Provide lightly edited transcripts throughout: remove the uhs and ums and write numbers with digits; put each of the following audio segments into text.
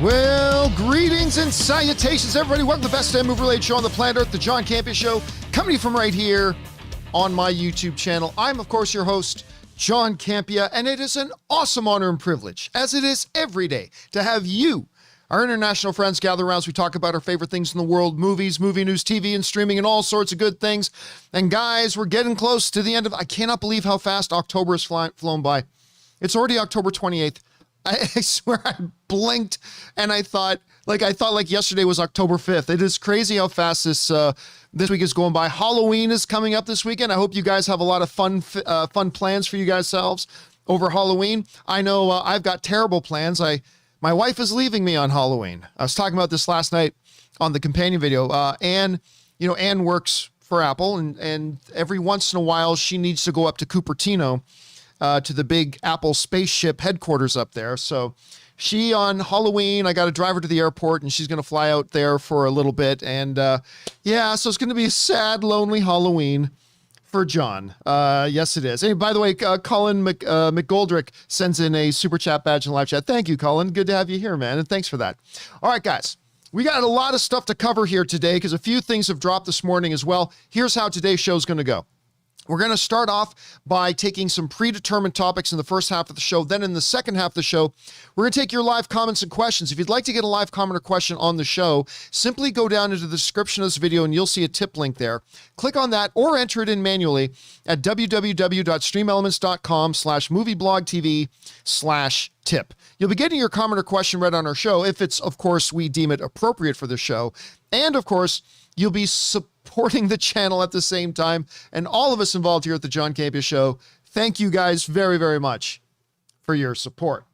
Well, greetings and salutations, everybody. Welcome to the best damn movie-related show on the planet Earth, the John Campea Show, coming to you from right here on my YouTube channel. I'm, of course, your host, John Campea, and it is an awesome honor and privilege, as it is every day, to have you, our international friends, gather around as we talk about our favorite things in the world, movies, movie news, TV, and streaming, and all sorts of good things. And guys, we're getting close to the end of, I cannot believe how fast October has flown by. It's already October 28th. I swear I blinked and I thought like yesterday was October 5th. It is crazy how fast this week is going by. Halloween is coming up this weekend. I hope you guys have a lot of fun plans for you guys selves over Halloween. I know I've got terrible plans. My wife is leaving me on Halloween. I was talking about this last night on the companion video. Anne works for Apple and every once in a while she needs to go up to Cupertino to the big Apple spaceship headquarters up there. So she on Halloween, I got to drive her to the airport and she's going to fly out there for a little bit. And so it's going to be a sad, lonely Halloween for John. Yes, it is. Hey, by the way, Colin McGoldrick sends in a super chat badge in live chat. Thank you, Colin. Good to have you here, man. And thanks for that. All right, guys. We got a lot of stuff to cover here today because a few things have dropped this morning as well. Here's how today's show is going to go. We're going to start off by taking some predetermined topics in the first half of the show. Then in the second half of the show, we're going to take your live comments and questions. If you'd like to get a live comment or question on the show, simply go down into the description of this video and you'll see a tip link there. Click on that or enter it in manually at www.streamelements.com/movieblogtv/tip. You'll be getting your comment or question read on our show if it's, of course, we deem it appropriate for the show. And, of course, you'll be supporting the channel at the same time. And all of us involved here at the John Campea Show, thank you guys very, very much for your support.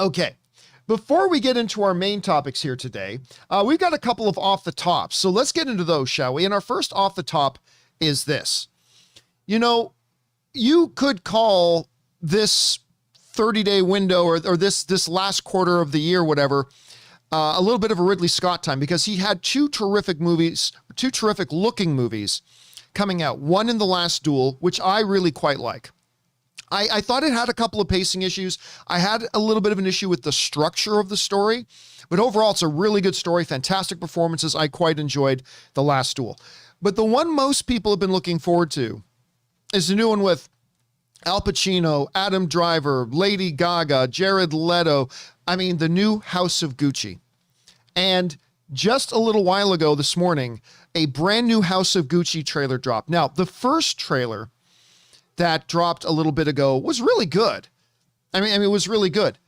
Okay, before we get into our main topics here today, we've got a couple of off the tops. So let's get into those, shall we? And our first off the top is this. You know, you could call this 30-day window or this last quarter of the year, whatever, a little bit of a Ridley Scott time because he had two terrific looking movies coming out. One in The Last Duel, which I really quite like. I thought it had a couple of pacing issues. I had a little bit of an issue with the structure of the story, but overall it's a really good story, fantastic performances. I quite enjoyed The Last Duel. But the one most people have been looking forward to is the new one with Al Pacino, Adam Driver, Lady Gaga, Jared Leto. I mean, the new House of Gucci. And just a little while ago this morning, a brand new House of Gucci trailer dropped. Now, the first trailer that dropped a little bit ago was really good. I mean, it was really good.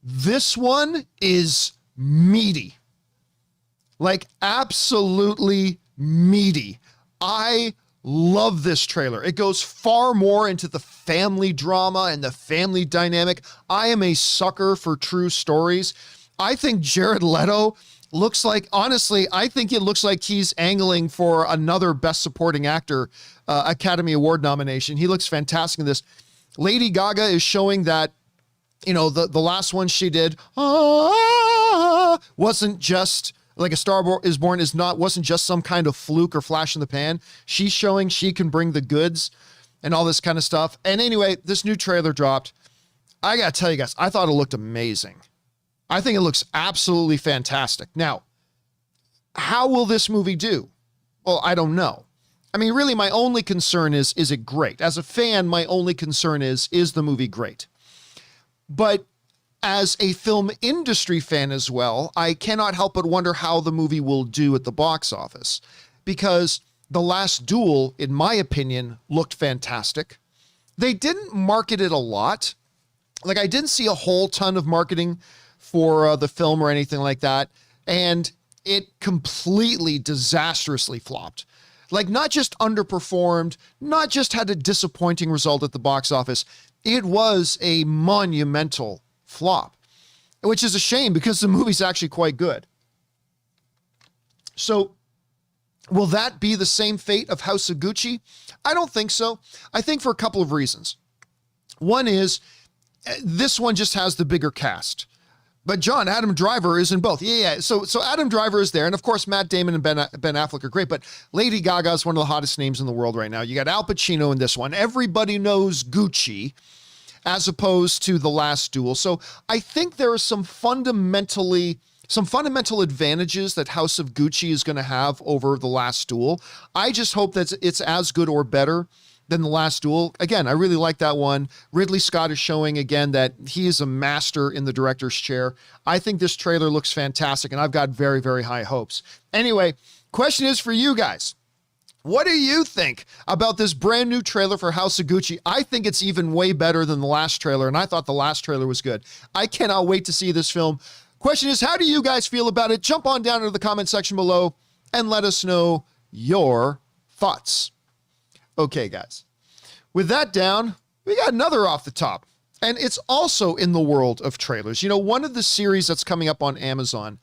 This one is meaty. Like, absolutely meaty. I love this trailer. It goes far more into the family drama and the family dynamic. I am a sucker for true stories. I think Jared Leto looks like, honestly, I think it looks like he's angling for another Best Supporting Actor Academy Award nomination. He looks fantastic in this. Lady Gaga is showing that, you know, the last one she did wasn't just like A Star Is Born wasn't just some kind of fluke or flash in the pan. She's showing she can bring the goods and all this kind of stuff. And anyway, this new trailer dropped. I got to tell you guys, I thought it looked amazing. I think it looks absolutely fantastic. Now, how will this movie do? Well, I don't know. I mean, really, my only concern is it great? As a fan, my only concern is the movie great? But as a film industry fan as well, I cannot help but wonder how the movie will do at the box office. Because The Last Duel, in my opinion, looked fantastic. They didn't market it a lot. Like, I didn't see a whole ton of marketing for the film or anything like that. And it completely disastrously flopped. Like, not just underperformed, not just had a disappointing result at the box office. It was a monumental flop, which is a shame because the movie's actually quite good. So will that be the same fate of House of Gucci? I don't think so. I think for a couple of reasons. One is this one just has the bigger cast. But John, Adam Driver is in both. Yeah. So Adam Driver is there. And of course, Matt Damon and Ben Affleck are great. But Lady Gaga is one of the hottest names in the world right now. You got Al Pacino in this one. Everybody knows Gucci as opposed to The Last Duel. So I think there are some fundamentally some fundamental advantages that House of Gucci is going to have over The Last Duel. I just hope that it's as good or better than The Last Duel. Again, I really like that one. Ridley Scott is showing again that he is a master in the director's chair. I think this trailer looks fantastic, and I've got very, very high hopes. Anyway, question is for you guys. What do you think about this brand new trailer for House of Gucci? I think it's even way better than the last trailer, and I thought the last trailer was good. I cannot wait to see this film. Question is, how do you guys feel about it? Jump on down into the comment section below and let us know your thoughts. Okay, guys. With that down, we got another off the top, and it's also in the world of trailers. You know, one of the series that's coming up on Amazon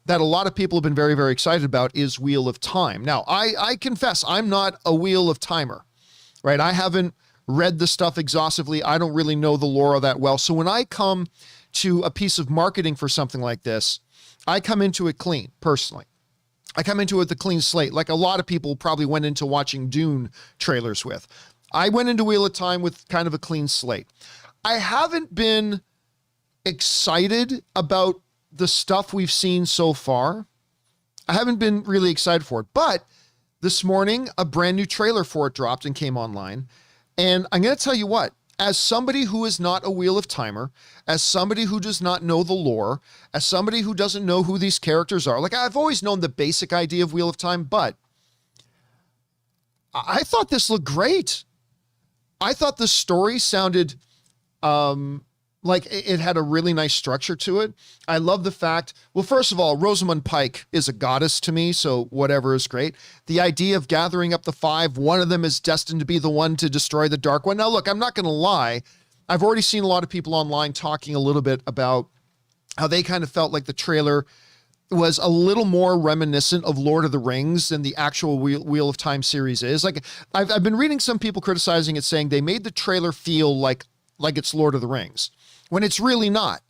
that a lot of people have been very, very excited about is Wheel of Time. Now, I confess, I'm not a Wheel of Timer, right? I haven't read the stuff exhaustively. I don't really know the lore that well. So when I come to a piece of marketing for something like this, I come into it clean, personally. I come into it with a clean slate, like a lot of people probably went into watching Dune trailers with. I went into Wheel of Time with kind of a clean slate. I haven't been excited about the stuff we've seen so far. I haven't been really excited for it, but this morning, a brand new trailer for it dropped and came online. And I'm going to tell you what, as somebody who is not a Wheel of Timer, as somebody who does not know the lore, as somebody who doesn't know who these characters are, like I've always known the basic idea of Wheel of Time, but I thought this looked great. I thought the story sounded, like it had a really nice structure to it. I love the fact, well, first of all, Rosamund Pike is a goddess to me, so whatever is great. The idea of gathering up the five, one of them is destined to be the one to destroy the Dark One. Now, look, I'm not going to lie. I've already seen a lot of people online talking a little bit about how they kind of felt like the trailer was a little more reminiscent of Lord of the Rings than the actual Wheel of Time series is. Like, I've been reading some people criticizing it, saying they made the trailer feel like it's Lord of the Rings, when it's really not.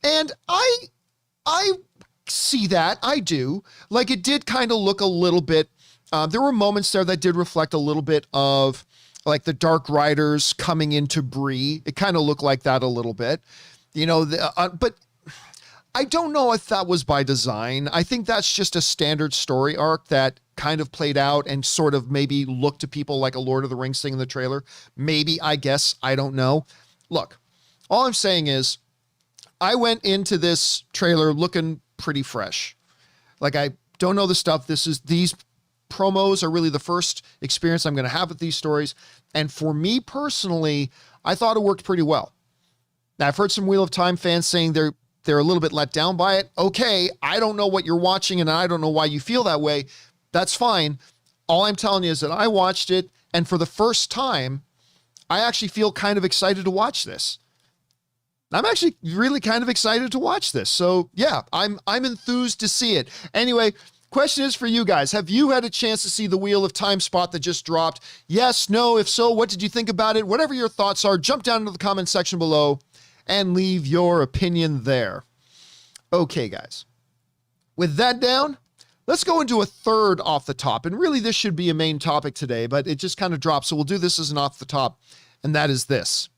And I see that. I do. Like, it did kind of look a little bit, there were moments there that did reflect a little bit of like the Dark Riders coming into Bree. It kind of looked like that a little bit, you know, but I don't know if that was by design. I think that's just a standard story arc that kind of played out and sort of maybe looked to people like a Lord of the Rings thing in the trailer. Maybe, I guess, I don't know. Look, all I'm saying is I went into this trailer looking pretty fresh. Like, I don't know the stuff. These promos are really the first experience I'm going to have with these stories. And for me personally, I thought it worked pretty well. Now, I've heard some Wheel of Time fans saying they're a little bit let down by it. Okay, I don't know what you're watching and I don't know why you feel that way. That's fine. All I'm telling you is that I watched it, and for the first time, I actually feel kind of excited to watch this. I'm actually really kind of excited to watch this. So yeah, I'm enthused to see it. Anyway, question is for you guys. Have you had a chance to see the Wheel of Time spot that just dropped? Yes, no, if so, what did you think about it? Whatever your thoughts are, jump down into the comment section below and leave your opinion there. Okay, guys. With that down, let's go into a third off the top. And really, this should be a main topic today, but it just kind of dropped. So we'll do this as an off the top. And that is this.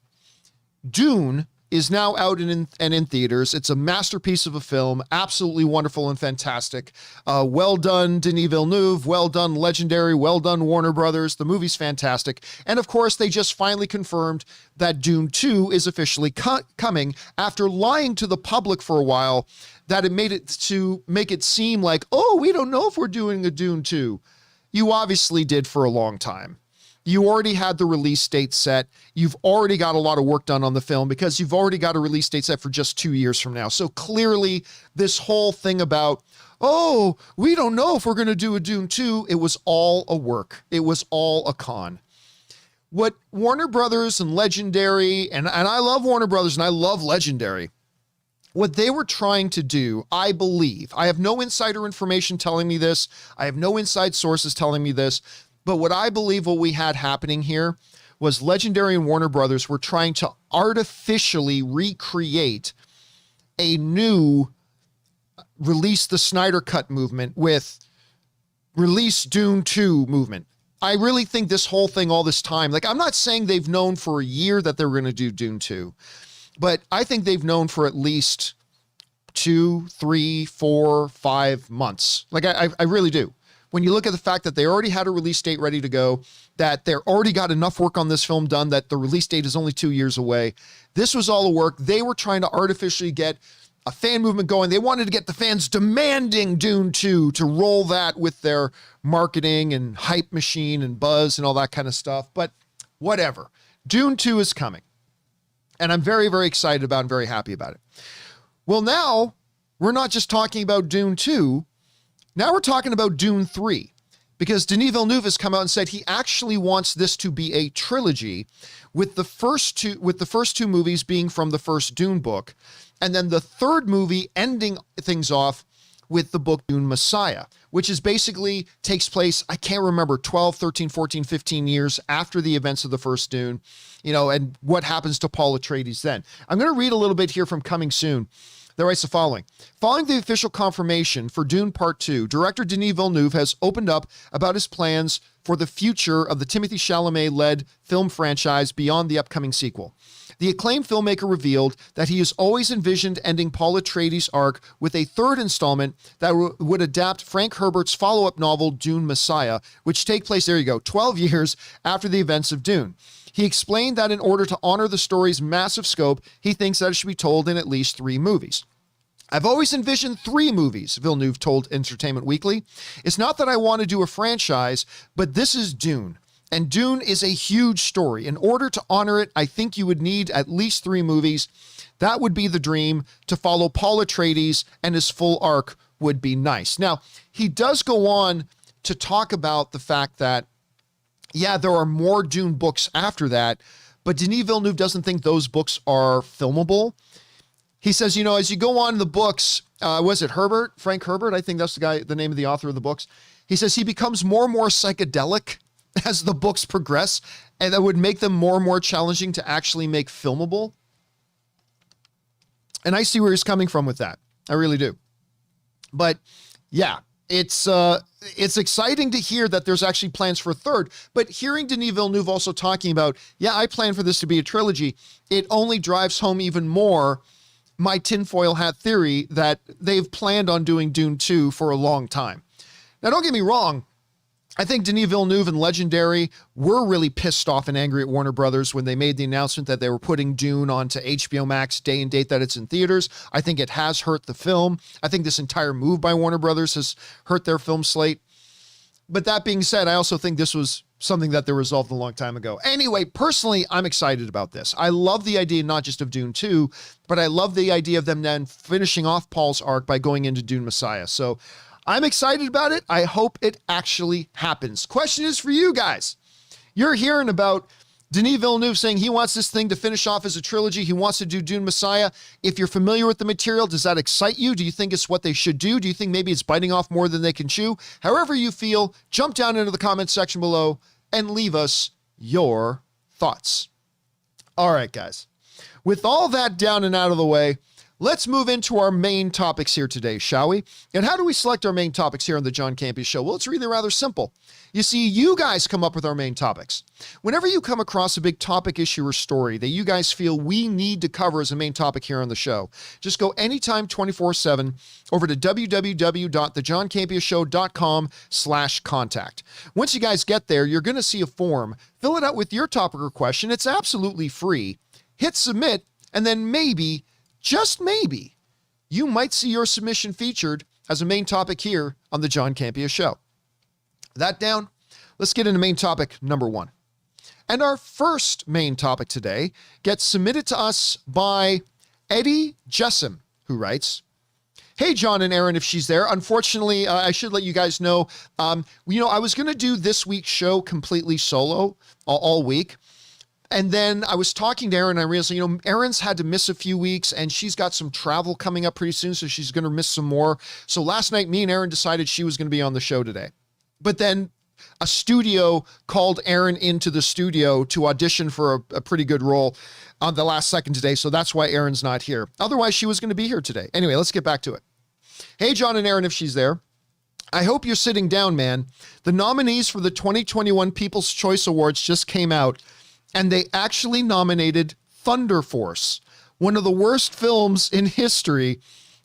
Dune is now out and in theaters. It's a masterpiece of a film. Absolutely wonderful and fantastic. Well done, Denis Villeneuve. Well done, Legendary. Well done, Warner Brothers. The movie's fantastic. And of course, they just finally confirmed that Dune 2 is officially coming after lying to the public for a while, that it made it to make it seem like, oh, we don't know if we're doing a Dune 2. You obviously did for a long time. You already had the release date set. You've already got a lot of work done on the film because you've already got a release date set for just 2 years from now. So clearly this whole thing about, oh, we don't know if we're going to do a Dune 2, it was all a work. It was all a con. What Warner Brothers and Legendary, and I love Warner Brothers and I love Legendary, what they were trying to do, I believe, I have no insider information telling me this, I have no inside sources telling me this, but what I believe what we had happening here was Legendary and Warner Brothers were trying to artificially recreate a new release the Snyder Cut movement with release Dune 2 movement. I really think this whole thing all this time, like, I'm not saying they've known for a year that they were going to do Dune 2, but I think they've known for at least 2, 3, 4, 5 months. Like I really do. When you look at the fact that they already had a release date ready to go, that they're already got enough work on this film done, that the release date is only 2 years away. This was all a work. They were trying to artificially get a fan movement going. They wanted to get the fans demanding Dune 2 to roll that with their marketing and hype machine and buzz and all that kind of stuff. But whatever. Dune 2 is coming. And I'm very, very excited about it and very happy about it. Well, now we're not just talking about Dune 2. Now we're talking about Dune 3, because Denis Villeneuve has come out and said he actually wants this to be a trilogy, with the first two movies being from the first Dune book, and then the third movie ending things off with the book Dune Messiah, which is basically takes place, I can't remember, 12, 13, 14, 15 years after the events of the first Dune, and what happens to Paul Atreides then. I'm going to read a little bit here from Coming Soon. That writes the following. Following the official confirmation for Dune Part 2, director Denis Villeneuve has opened up about his plans for the future of the Timothée Chalamet-led film franchise beyond the upcoming sequel. The acclaimed filmmaker revealed that he has always envisioned ending Paul Atreides' arc with a third installment that would adapt Frank Herbert's follow-up novel Dune Messiah, which take place, 12 years after the events of Dune. He explained that in order to honor the story's massive scope, he thinks that it should be told in at least 3 movies. I've always envisioned 3 movies, Villeneuve told Entertainment Weekly. It's not that I want to do a franchise, but this is Dune. And Dune is a huge story. In order to honor it, I think you would need at least 3 movies. That would be the dream. To follow Paul Atreides and his full arc would be nice. Now, he does go on to talk about the fact that, yeah, there are more Dune books after that, but Denis Villeneuve doesn't think those books are filmable. He says, as you go on in the books, was it Herbert? Frank Herbert? I think that's the name of the author of the books. He says he becomes more and more psychedelic as the books progress, and that would make them more and more challenging to actually make filmable. And I see where he's coming from with that. I really do. But yeah, it's exciting to hear that there's actually plans for a third, but hearing Denis Villeneuve also talking about, yeah, I plan for this to be a trilogy, it only drives home even more my tinfoil hat theory that they've planned on doing Dune 2 for a long time. Now, don't get me wrong. I think Denis Villeneuve and Legendary were really pissed off and angry at Warner Brothers when they made the announcement that they were putting Dune onto HBO Max day and date that it's in theaters. I think it has hurt the film. I think this entire move by Warner Brothers has hurt their film slate. But that being said, I also think this was something that they resolved a long time ago. Anyway, personally, I'm excited about this. I love the idea not just of Dune 2, but I love the idea of them then finishing off Paul's arc by going into Dune Messiah. So I'm excited about it. I hope it actually happens. Question is for you guys. You're hearing about Denis Villeneuve saying he wants this thing to finish off as a trilogy. He wants to do Dune Messiah. If you're familiar with the material, does that excite you? Do you think it's what they should do? Do you think maybe it's biting off more than they can chew? However you feel, jump down into the comments section below and leave us your thoughts. All right, guys. With all that down and out of the way, let's move into our main topics here today, shall we? And how do we select our main topics here on the John Campea Show? Well, it's really rather simple. You see, you guys come up with our main topics. Whenever you come across a big topic, issue, or story that you guys feel we need to cover as a main topic here on the show, just go anytime 24/7 over to www.thejohncampeashow.com/contact. Once you guys get there, you're going to see a form. Fill it out with your topic or question. It's absolutely free. Hit submit, and then maybe, just maybe, you might see your submission featured as a main topic here on the John Campea Show. That down, let's get into main topic number 1. And our first main topic today gets submitted to us by Eddie Jessam, who writes, "Hey, John and Aaron, if she's there. Unfortunately, I should let you guys know, I was going to do this week's show completely solo all week. And then I was talking to Aaron, and I realized, Aaron's had to miss a few weeks, and she's got some travel coming up pretty soon, so she's going to miss some more. So last night, me and Aaron decided she was going to be on the show today. But then a studio called Aaron into the studio to audition for a pretty good role on the last second today, so that's why Aaron's not here. Otherwise, she was going to be here today. Anyway, let's get back to it. Hey, John and Aaron, if she's there. I hope you're sitting down, man. The nominees for the 2021 People's Choice Awards just came out, and they actually nominated Thunder Force, one of the worst films in history.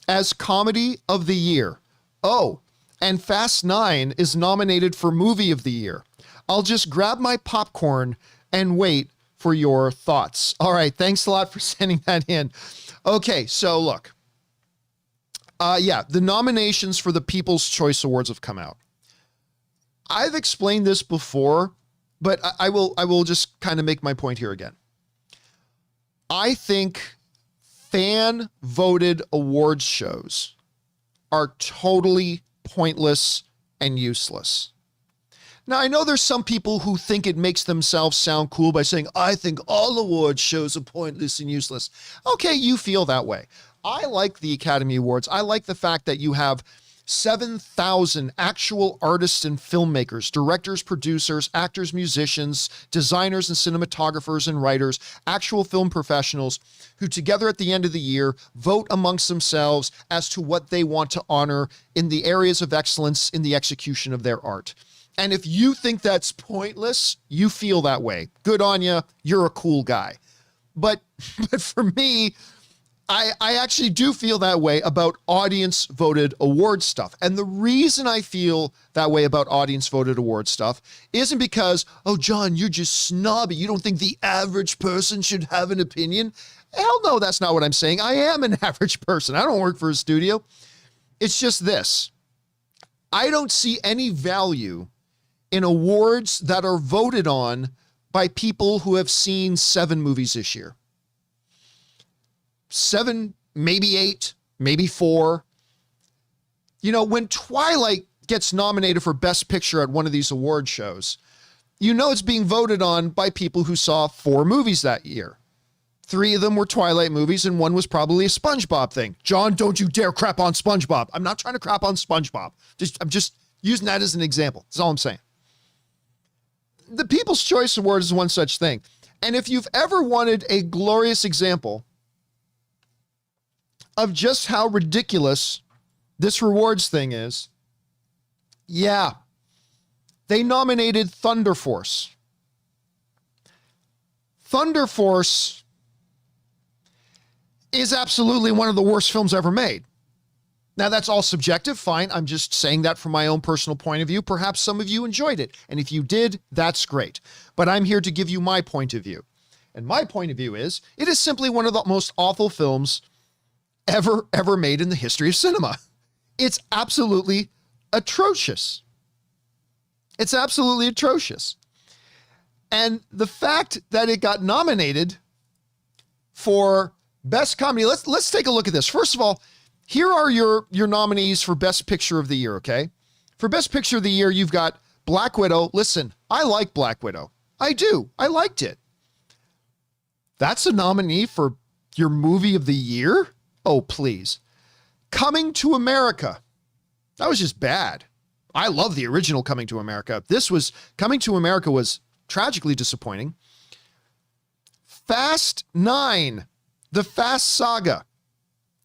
as Comedy of the Year. Oh, and Fast 9 is nominated for Movie of the Year. I'll just grab my popcorn and wait for your thoughts. All right, thanks a lot for sending that in. Okay, so look. The nominations for the People's Choice Awards have come out. I've explained this before, but I will just kind of make my point here again. I think fan-voted awards shows are totally pointless and useless. Now, I know there's some people who think it makes themselves sound cool by saying, I think all award shows are pointless and useless. Okay, you feel that way. I like the Academy Awards. I like the fact that you have 7,000 actual artists and filmmakers, directors, producers, actors, musicians, designers and cinematographers and writers, actual film professionals who together at the end of the year vote amongst themselves as to what they want to honor in the areas of excellence in the execution of their art. And if you think that's pointless, you feel that way. Good on you. You're a cool guy. But for me, I actually do feel that way about audience voted award stuff. And the reason I feel that way about audience voted award stuff isn't because, oh, John, you're just snobby. You don't think the average person should have an opinion? Hell no, that's not what I'm saying. I am an average person. I don't work for a studio. It's just this. I don't see any value in awards that are voted on by people who have seen 7 movies this year. 7, maybe 8, maybe 4. You know, when Twilight gets nominated for Best Picture at one of these award shows, you know it's being voted on by people who saw 4 movies that year. 3 of them were Twilight movies, and 1 was probably a SpongeBob thing. John, don't you dare crap on SpongeBob. I'm not trying to crap on SpongeBob. I'm just using that as an example. That's all I'm saying. The People's Choice Award is one such thing. And if you've ever wanted a glorious example of just how ridiculous this rewards thing is, yeah, they nominated Thunder Force. Thunder Force is absolutely one of the worst films ever made. Now, that's all subjective. Fine. I'm just saying that from my own personal point of view. Perhaps some of you enjoyed it. And if you did, that's great. But I'm here to give you my point of view. And my point of view is, it is simply one of the most awful films ever made in the history of cinema. It's absolutely atrocious. It's absolutely atrocious. And the fact that it got nominated for Best Comedy, let's take a look at this. First of all, here are your nominees for Best Picture of the Year, okay? For Best Picture of the Year, you've got Black Widow. Listen, I like Black Widow. I do. I liked it. That's a nominee for your movie of the year? Oh, please. Coming to America. That was just bad. I love the original Coming to America. Coming to America was tragically disappointing. Fast 9, The Fast Saga,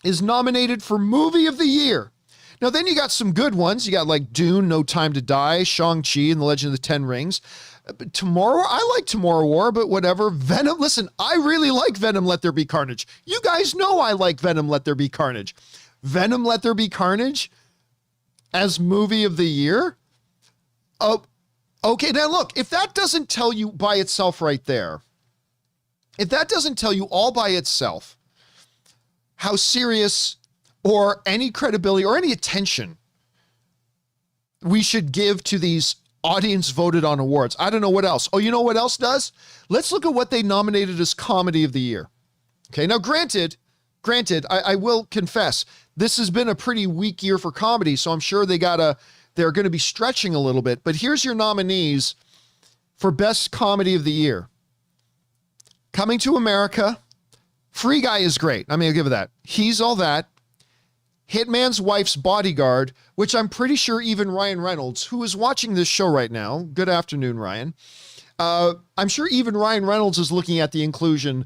is nominated for Movie of the Year. Now, then you got some good ones. You got like Dune, No Time to Die, Shang-Chi and the Legend of the Ten Rings. I like Tomorrow War, but whatever. Venom, listen, I really like Venom, Let There Be Carnage. You guys know I like Venom, Let There Be Carnage. Venom, Let There Be Carnage as Movie of the Year? Oh, okay, now look, if that doesn't tell you by itself right there, if that doesn't tell you all by itself how serious or any credibility or any attention we should give to these audience voted on awards, I don't know what else. Oh, you know what else does? Let's look at what they nominated as Comedy of the Year. Okay, now granted, I will confess, this has been a pretty weak year for comedy, so I'm sure they're going to be stretching a little bit. But here's your nominees for Best Comedy of the Year. Coming to America, Free Guy is great. I mean, I'll give it that. He's All That. Hitman's Wife's Bodyguard, which I'm pretty sure even Ryan Reynolds, who is watching this show right now, good afternoon, Ryan. I'm sure even Ryan Reynolds is looking at the inclusion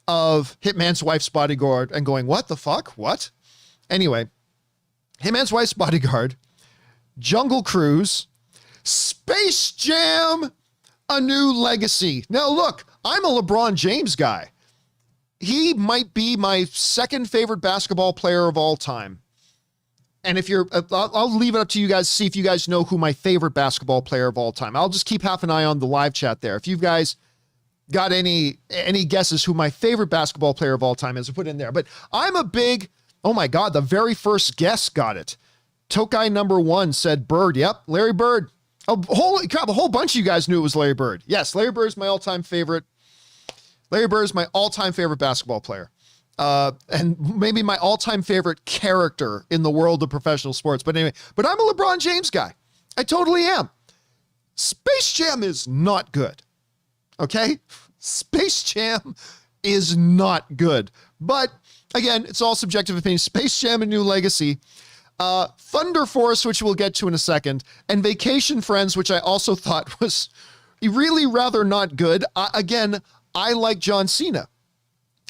of Hitman's Wife's Bodyguard and going, what the fuck? What? Anyway, Hitman's Wife's Bodyguard, Jungle Cruise, Space Jam, A New Legacy. Now look, I'm a LeBron James guy. he might be my second favorite basketball player of all time. And if you're, I'll leave it up to you guys to see if you guys know who my favorite basketball player of all time. I'll just keep half an eye on the live chat there. If you guys got any guesses who my favorite basketball player of all time is, put in there. But I'm a big, oh my God, the very first guess got it. Tokai number 1 said Bird. Yep, Larry Bird. Holy crap, a whole bunch of you guys knew it was Larry Bird. Yes, Larry Bird is my all-time favorite. Larry Bird is my all-time favorite basketball player. And maybe my all-time favorite character in the world of professional sports. But anyway, but I'm a LeBron James guy. I totally am. Space Jam is not good. Okay? Space Jam is not good. But again, it's all subjective opinion. Space Jam: A New Legacy, Thunder Force, which we'll get to in a second, and Vacation Friends, which I also thought was really rather not good. Again, I like John Cena.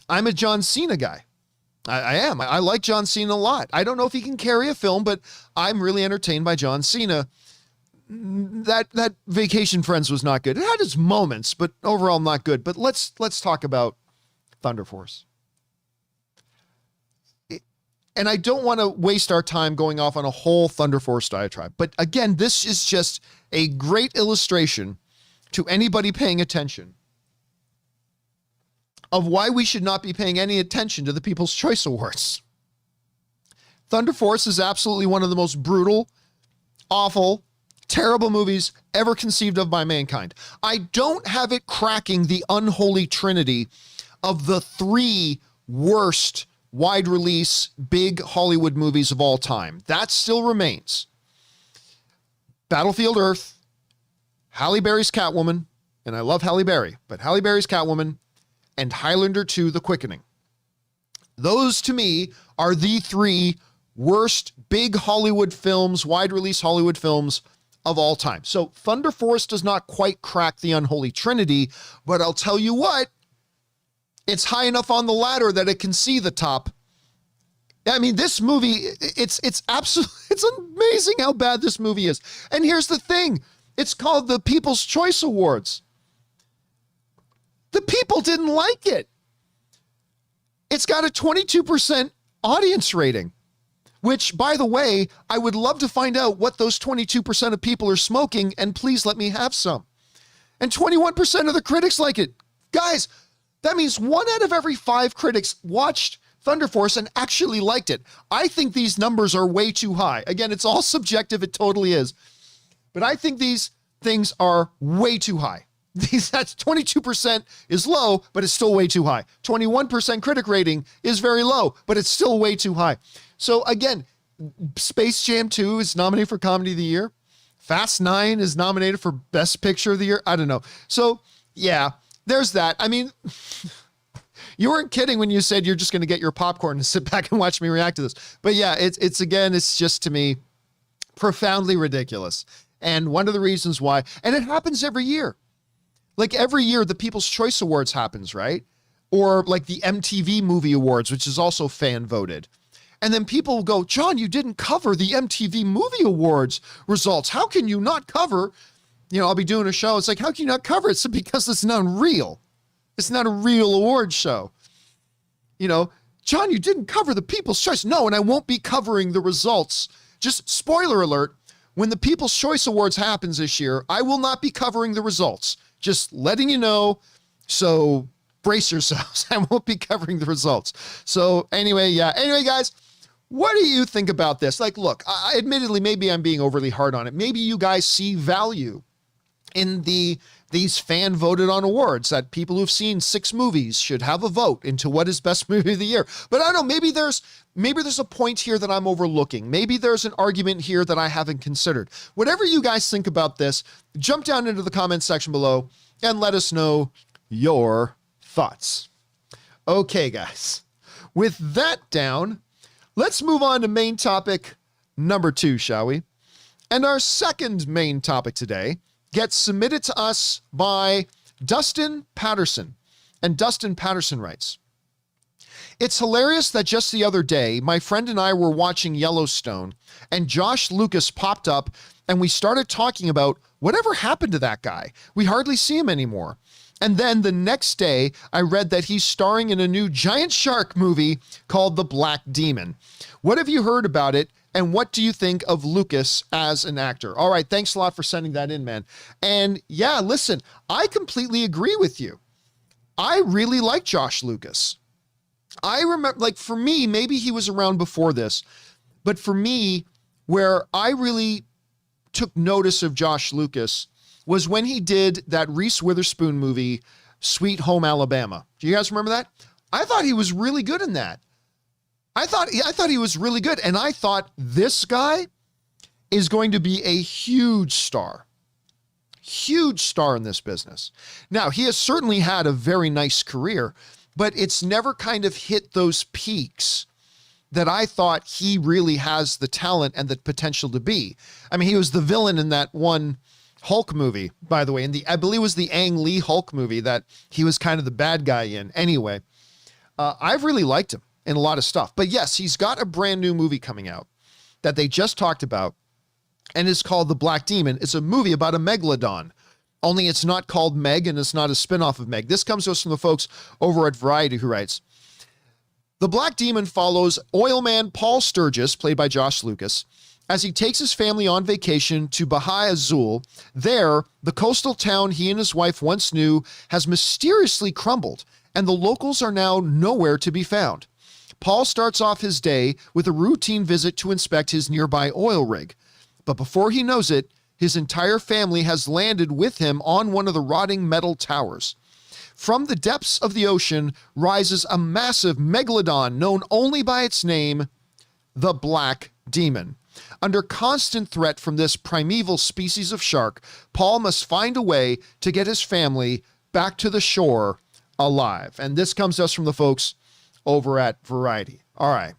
I'm a John Cena guy. I am. I like John Cena a lot. I don't know if he can carry a film, but I'm really entertained by John Cena. That Vacation Friends was not good. It had its moments, but overall not good. But let's talk about Thunder Force. And I don't want to waste our time going off on a whole Thunder Force diatribe. But again, this is just a great illustration to anybody paying attention of why we should not be paying any attention to the People's Choice Awards. Thunder Force is absolutely one of the most brutal, awful, terrible movies ever conceived of by mankind. I don't have it cracking the unholy trinity of the 3 worst wide release, big Hollywood movies of all time. That still remains. Battlefield Earth, Halle Berry's Catwoman, and I love Halle Berry, but Halle Berry's Catwoman, and Highlander 2, The Quickening. Those, to me, are the 3 worst big Hollywood films, wide release Hollywood films of all time. So Thunder Force does not quite crack the unholy trinity, but I'll tell you what, it's high enough on the ladder that it can see the top. I mean, this movie, it's absolutely, it's amazing how bad this movie is. And here's the thing, it's called the People's Choice Awards. The people didn't like it. It's got a 22% audience rating, which, by the way, I would love to find out what those 22% of people are smoking, and please let me have some. And 21% of the critics like it. Guys, that means 1 out of every 5 critics watched Thunder Force and actually liked it. I think these numbers are way too high. Again, it's all subjective. It totally is. But I think these things are way too high. That's 22% is low, but it's still way too high. 21% critic rating is very low, but it's still way too high. So again, Space Jam 2 is nominated for Comedy of the Year. Fast 9 is nominated for Best Picture of the Year. I don't know. So yeah, there's that. I mean, you weren't kidding when you said you're just going to get your popcorn and sit back and watch me react to this. But yeah, it's again, it's just, to me, profoundly ridiculous. And one of the reasons why, and it happens every year. Like every year, the People's Choice Awards happens, right? Or like the MTV Movie Awards, which is also fan voted. And then people will go, John, you didn't cover the MTV Movie Awards results. How can you not cover, I'll be doing a show. It's like, how can you not cover it? It's because it's not real. It's not a real award show. John, you didn't cover the People's Choice. No, and I won't be covering the results. Just spoiler alert, when the People's Choice Awards happens this year, I will not be covering the results. Just letting you know, so brace yourselves. I won't be covering the results. So anyway, guys, what do you think about this? Like, look, admittedly, maybe I'm being overly hard on it. Maybe you guys see value in these fan voted on awards, that people who've seen 6 movies should have a vote into what is best movie of the year. But I don't know, maybe there's a point here that I'm overlooking. Maybe there's an argument here that I haven't considered. Whatever you guys think about this, jump down into the comments section below and let us know your thoughts. Okay, guys, with that down, let's move on to main topic number 2, shall we? And our second main topic today gets submitted to us by Dustin Patterson. And Dustin Patterson writes, "It's hilarious that just the other day, my friend and I were watching Yellowstone and Josh Lucas popped up and we started talking about Whatever happened to that guy? We hardly see him anymore. And then the next day, I read that he's starring in a new giant shark movie called The Black Demon. What have you heard about it? And what do you think of Lucas as an actor? All right, thanks a lot for sending that in, man. And yeah, listen, I completely agree with you. I really like Josh Lucas. I remember, like, for me, maybe he was around before this, but for me, where I really took notice of Josh Lucas was when he did that Reese Witherspoon movie, Sweet Home Alabama. Do you guys remember that? I thought he was really good in that. I thought he was really good. And I thought this guy is going to be a huge star in this business. Now, he has certainly had a very nice career, but it's never kind of hit those peaks that I thought he really has the talent and the potential to be. I mean, he was the villain in that one Hulk movie, by the way, I believe it was the Ang Lee Hulk movie that he was kind of the bad guy in. Anyway, I've really liked him in a lot of stuff. But yes, he's got a brand new movie coming out that they just talked about, and it's called The Black Demon. It's a movie about a megalodon, only it's not called Meg, and it's not a spinoff of Meg. This comes to us from the folks over at Variety, who writes, The Black Demon follows oilman Paul Sturgis, played by Josh Lucas, as he takes his family on vacation to Bahia Azul. There, the coastal town he and his wife once knew has mysteriously crumbled, and the locals are now nowhere to be found. Paul starts off his day with a routine visit to inspect his nearby oil rig. But before he knows it, his entire family has landed with him on one of the rotting metal towers. From the depths of the ocean rises a massive megalodon known only by its name, the Black Demon. Under constant threat from this primeval species of shark, Paul must find a way to get his family back to the shore alive. And this comes to us from the folks over at Variety. All right.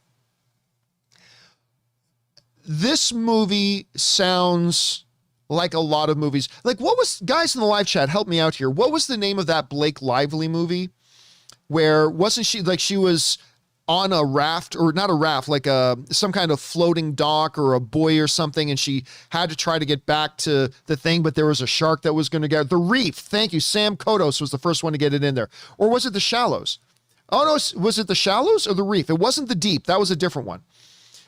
This movie sounds like a lot of movies. Like, what was, guys in the live chat, help me out here. What was the name of that Blake Lively movie where wasn't she, like, she was on a raft, or not a raft, like some kind of floating dock or a buoy or something, and she had to try to get back to the thing, but there was a shark that was going to get the reef. Thank you. Sam Kodos was the first one to get it in there. Or was it The Shallows? Oh no, was it The Shallows or The Reef? It wasn't The Deep. That was a different one.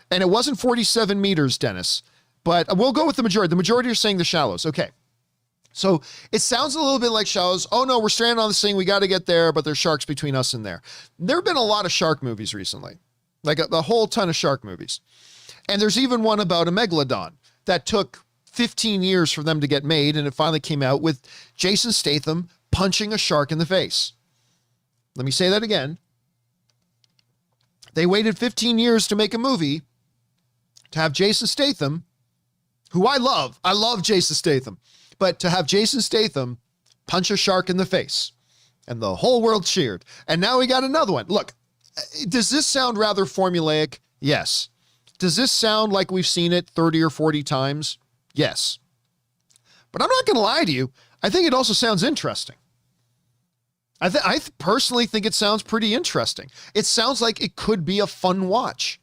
And it wasn't 47 meters, Dennis, but we'll go with the majority. The majority are saying The Shallows. Okay. So it sounds a little bit like Shallows. Oh no, we're stranded on this thing. We got to get there, but there's sharks between us and there. There have been a lot of shark movies recently, like a whole ton of shark movies. And there's even one about a megalodon that took 15 years for them to get made. And it finally came out with Jason Statham punching a shark in the face. Let me say that again. They waited 15 years to make a movie to have Jason Statham, who I love Jason Statham, but to have Jason Statham punch a shark in the face, and the whole world cheered. And now we got another one. Look, does this sound rather formulaic? Yes. Does this sound like we've seen it 30 or 40 times? Yes. But I'm not going to lie to you. I think it also sounds interesting. I personally think it sounds pretty interesting. It sounds like it could be a fun watch.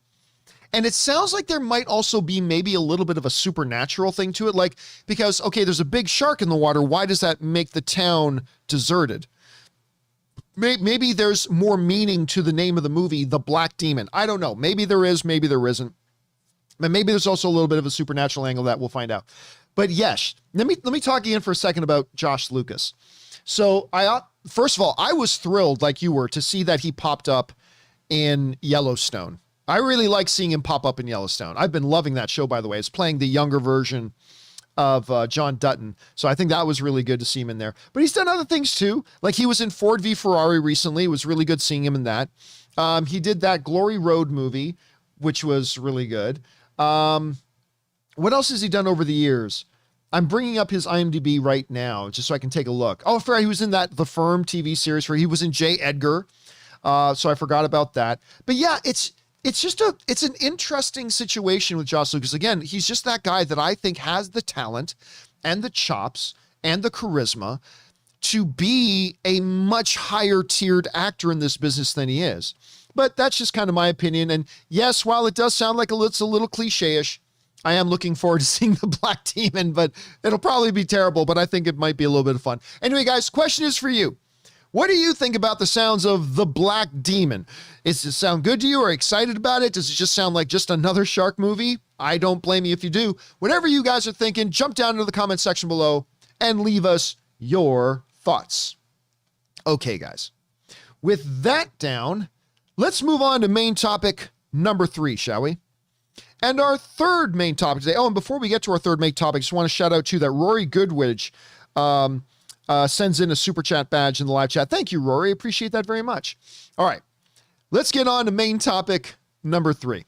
And it sounds like there might also be maybe a little bit of a supernatural thing to it. Like, because, okay, there's a big shark in the water. Why does that make the town deserted? Maybe there's more meaning to the name of the movie, The Black Demon. I don't know. Maybe there is, maybe there isn't. But maybe there's also a little bit of a supernatural angle that we'll find out. But yes, let me talk again for a second about Josh Lucas. So first of all, I was thrilled, like you were, to see that he popped up in Yellowstone. I really like seeing him pop up in Yellowstone. I've been loving that show, by the way. It's playing the younger version of John Dutton. So I think that was really good to see him in there. But he's done other things too. Like he was in Ford v Ferrari recently. It was really good seeing him in that. He did that Glory Road movie, which was really good. What else has he done over the years? I'm bringing up his IMDb right now just so I can take a look. Oh, he was in that The Firm TV series where he was in J. Edgar. So I forgot about that. But yeah, it's an interesting situation with Josh Lucas. Again, he's just that guy that I think has the talent and the chops and the charisma to be a much higher tiered actor in this business than he is. But that's just kind of my opinion. And yes, while it does sound like it's a little cliche-ish, I am looking forward to seeing the Black Demon, but it'll probably be terrible, but I think it might be a little bit of fun. Anyway, guys, question is for you. What do you think about the sounds of the Black Demon? Does it sound good to you? Are you excited about it? Does it just sound like just another shark movie? I don't blame you if you do. Whatever you guys are thinking, jump down into the comment section below and leave us your thoughts. Okay, guys. With that down, let's move on to main topic number 3, shall we? And our third main topic today. Oh, and before we get to our third main topic, I just want to shout out to that Rory Goodwidge sends in a super chat badge in the live chat. Thank you, Rory. Appreciate that very much. All right, let's get on to main topic number 3.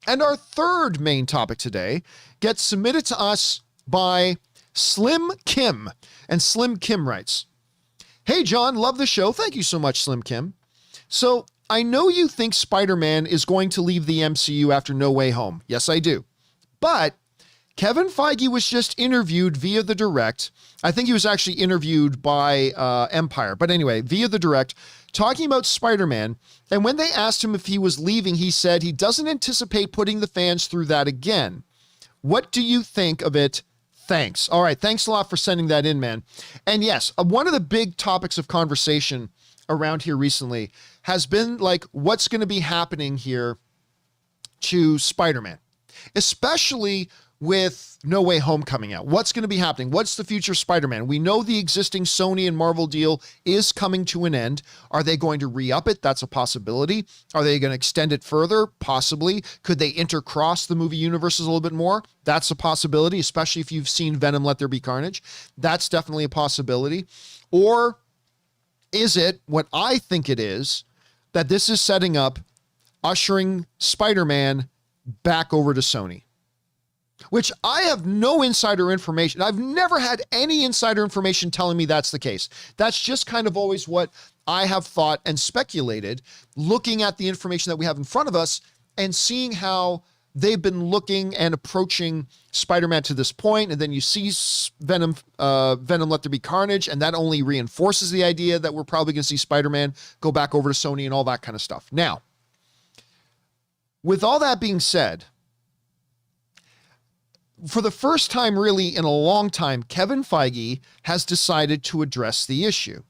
And our third main topic today gets submitted to us by Slim Kim. And Slim Kim writes, "Hey, John, love the show." Thank you so much, Slim Kim. "So I know you think Spider-Man is going to leave the MCU after No Way Home. Yes, I do. But Kevin Feige was just interviewed via the Direct. I think he was actually interviewed by Empire. But anyway, via the Direct, talking about Spider-Man. And when they asked him if he was leaving, he said he doesn't anticipate putting the fans through that again. What do you think of it? Thanks." All right. Thanks a lot for sending that in, man. And yes, one of the big topics of conversation around here recently has been like, what's going to be happening here to Spider-Man, especially with No Way Home coming out. What's going to be happening? What's the future of Spider-Man? We know the existing Sony and Marvel deal is coming to an end. Are they going to re-up it? That's a possibility. Are they going to extend it further? Possibly. Could they intercross the movie universes a little bit more? That's a possibility, especially if you've seen Venom Let There Be Carnage. That's definitely a possibility. Or is it what I think it is, that this is setting up, ushering Spider-Man back over to Sony? Which I have no insider information. I've never had any insider information telling me that's the case. That's just kind of always what I have thought and speculated, looking at the information that we have in front of us and seeing how they've been looking and approaching Spider-Man to this point. And then you see Venom Let There Be Carnage, and that only reinforces the idea that we're probably going to see Spider-Man go back over to Sony and all that kind of stuff. Now, with all that being said, for the first time really in a long time, Kevin Feige has decided to address the issue.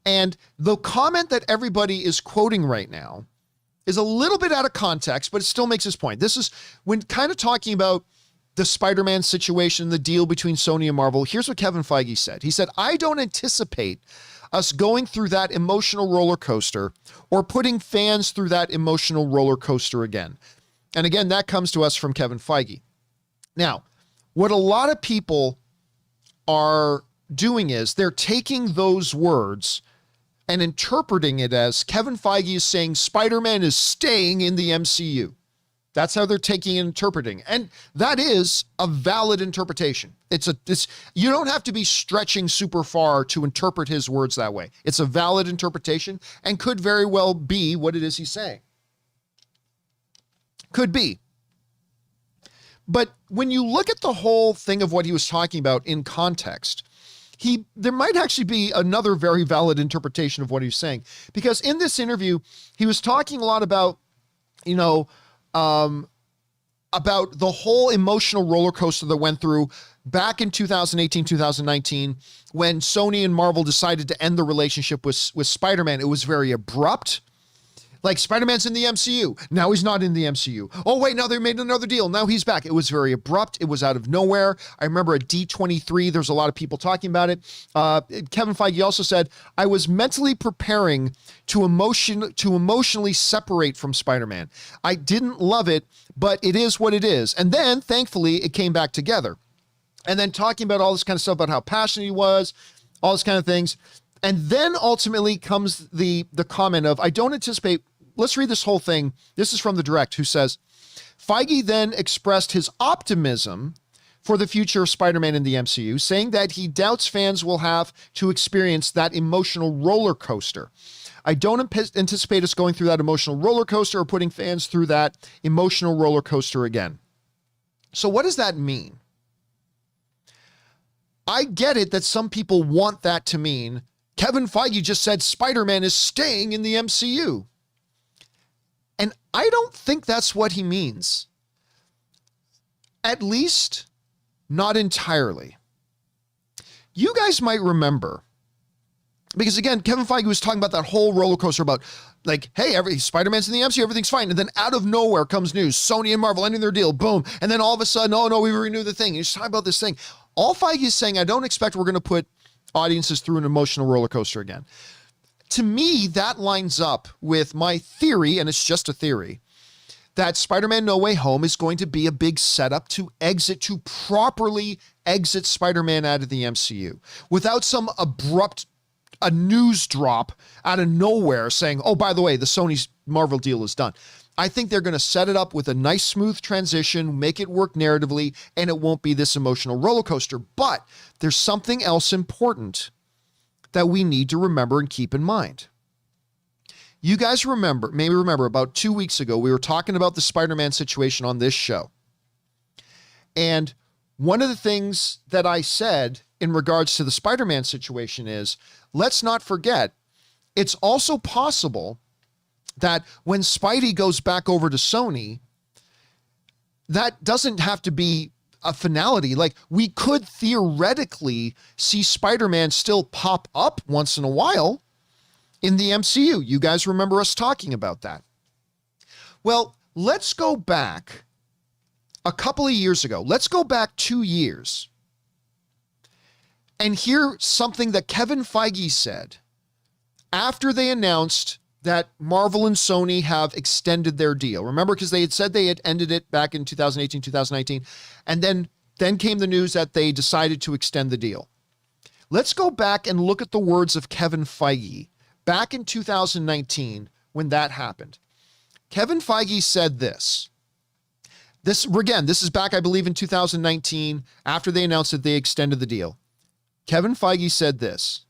And the comment that everybody is quoting right now is a little bit out of context, but it still makes his point. This is when kind of talking about the Spider-Man situation, the deal between Sony and Marvel. Here's what Kevin Feige said. He said, "I don't anticipate us going through that emotional roller coaster or putting fans through that emotional roller coaster again." And again, that comes to us from Kevin Feige. Now, what a lot of people are doing is they're taking those words and interpreting it as Kevin Feige is saying Spider-Man is staying in the MCU. That's how they're taking and interpreting. And that is a valid interpretation. You don't have to be stretching super far to interpret his words that way. It's a valid interpretation and could very well be what it is he's saying. Could be. But when you look at the whole thing of what he was talking about in context, there might actually be another very valid interpretation of what he was saying. Because in this interview, he was talking a lot about, about the whole emotional roller coaster that went through back in 2018, 2019, when Sony and Marvel decided to end the relationship with Spider-Man. It was very abrupt. Like, Spider-Man's in the MCU. Now he's not in the MCU. Oh, wait, now they made another deal. Now he's back. It was very abrupt. It was out of nowhere. I remember at D23, there's a lot of people talking about it. Kevin Feige also said, "I was mentally preparing to emotionally separate from Spider-Man. I didn't love it, but it is what it is." And then, thankfully, it came back together. And then talking about all this kind of stuff about how passionate he was, all this kind of things. And then ultimately comes the comment of, "I don't anticipate..." Let's read this whole thing. This is from the Direct, who says, "Feige then expressed his optimism for the future of Spider-Man in the MCU, saying that he doubts fans will have to experience that emotional roller coaster. I don't anticipate us going through that emotional roller coaster or putting fans through that emotional roller coaster again." So what does that mean? I get it that some people want that to mean Kevin Feige just said Spider-Man is staying in the MCU. And I don't think that's what he means. At least not entirely. You guys might remember, because again, Kevin Feige was talking about that whole roller coaster about like, hey, Spider-Man's in the MCU, everything's fine. And then out of nowhere comes news, Sony and Marvel ending their deal, boom. And then all of a sudden, oh no, we renewed the thing. He's talking about this thing. All Feige is saying, I don't expect we're going to put audiences through an emotional roller coaster again. To me, that lines up with my theory, and it's just a theory, that Spider-Man No Way Home is going to be a big setup to properly exit Spider-Man out of the MCU without some abrupt a news drop out of nowhere saying, oh, by the way, the Sony Marvel deal is done. I think they're going to set it up with a nice, smooth transition, make it work narratively, and it won't be this emotional roller coaster. But there's something else important that we need to remember and keep in mind. You guys maybe remember about 2 weeks ago, we were talking about the Spider-Man situation on this show. And one of the things that I said in regards to the Spider-Man situation is, let's not forget, it's also possible that when Spidey goes back over to Sony, that doesn't have to be a finality. Like, we could theoretically see Spider-Man still pop up once in a while in the MCU. You guys remember us talking about that. Well, let's go back a couple of years ago. Let's go back 2 years and hear something that Kevin Feige said after they announced that Marvel and Sony have extended their deal. Remember, because they had said they had ended it back in 2018, 2019, and then came the news that they decided to extend the deal. Let's go back and look at the words of Kevin Feige back in 2019 when that happened. Kevin Feige said this. This is back, I believe, in 2019 after they announced that they extended the deal. Kevin Feige said this: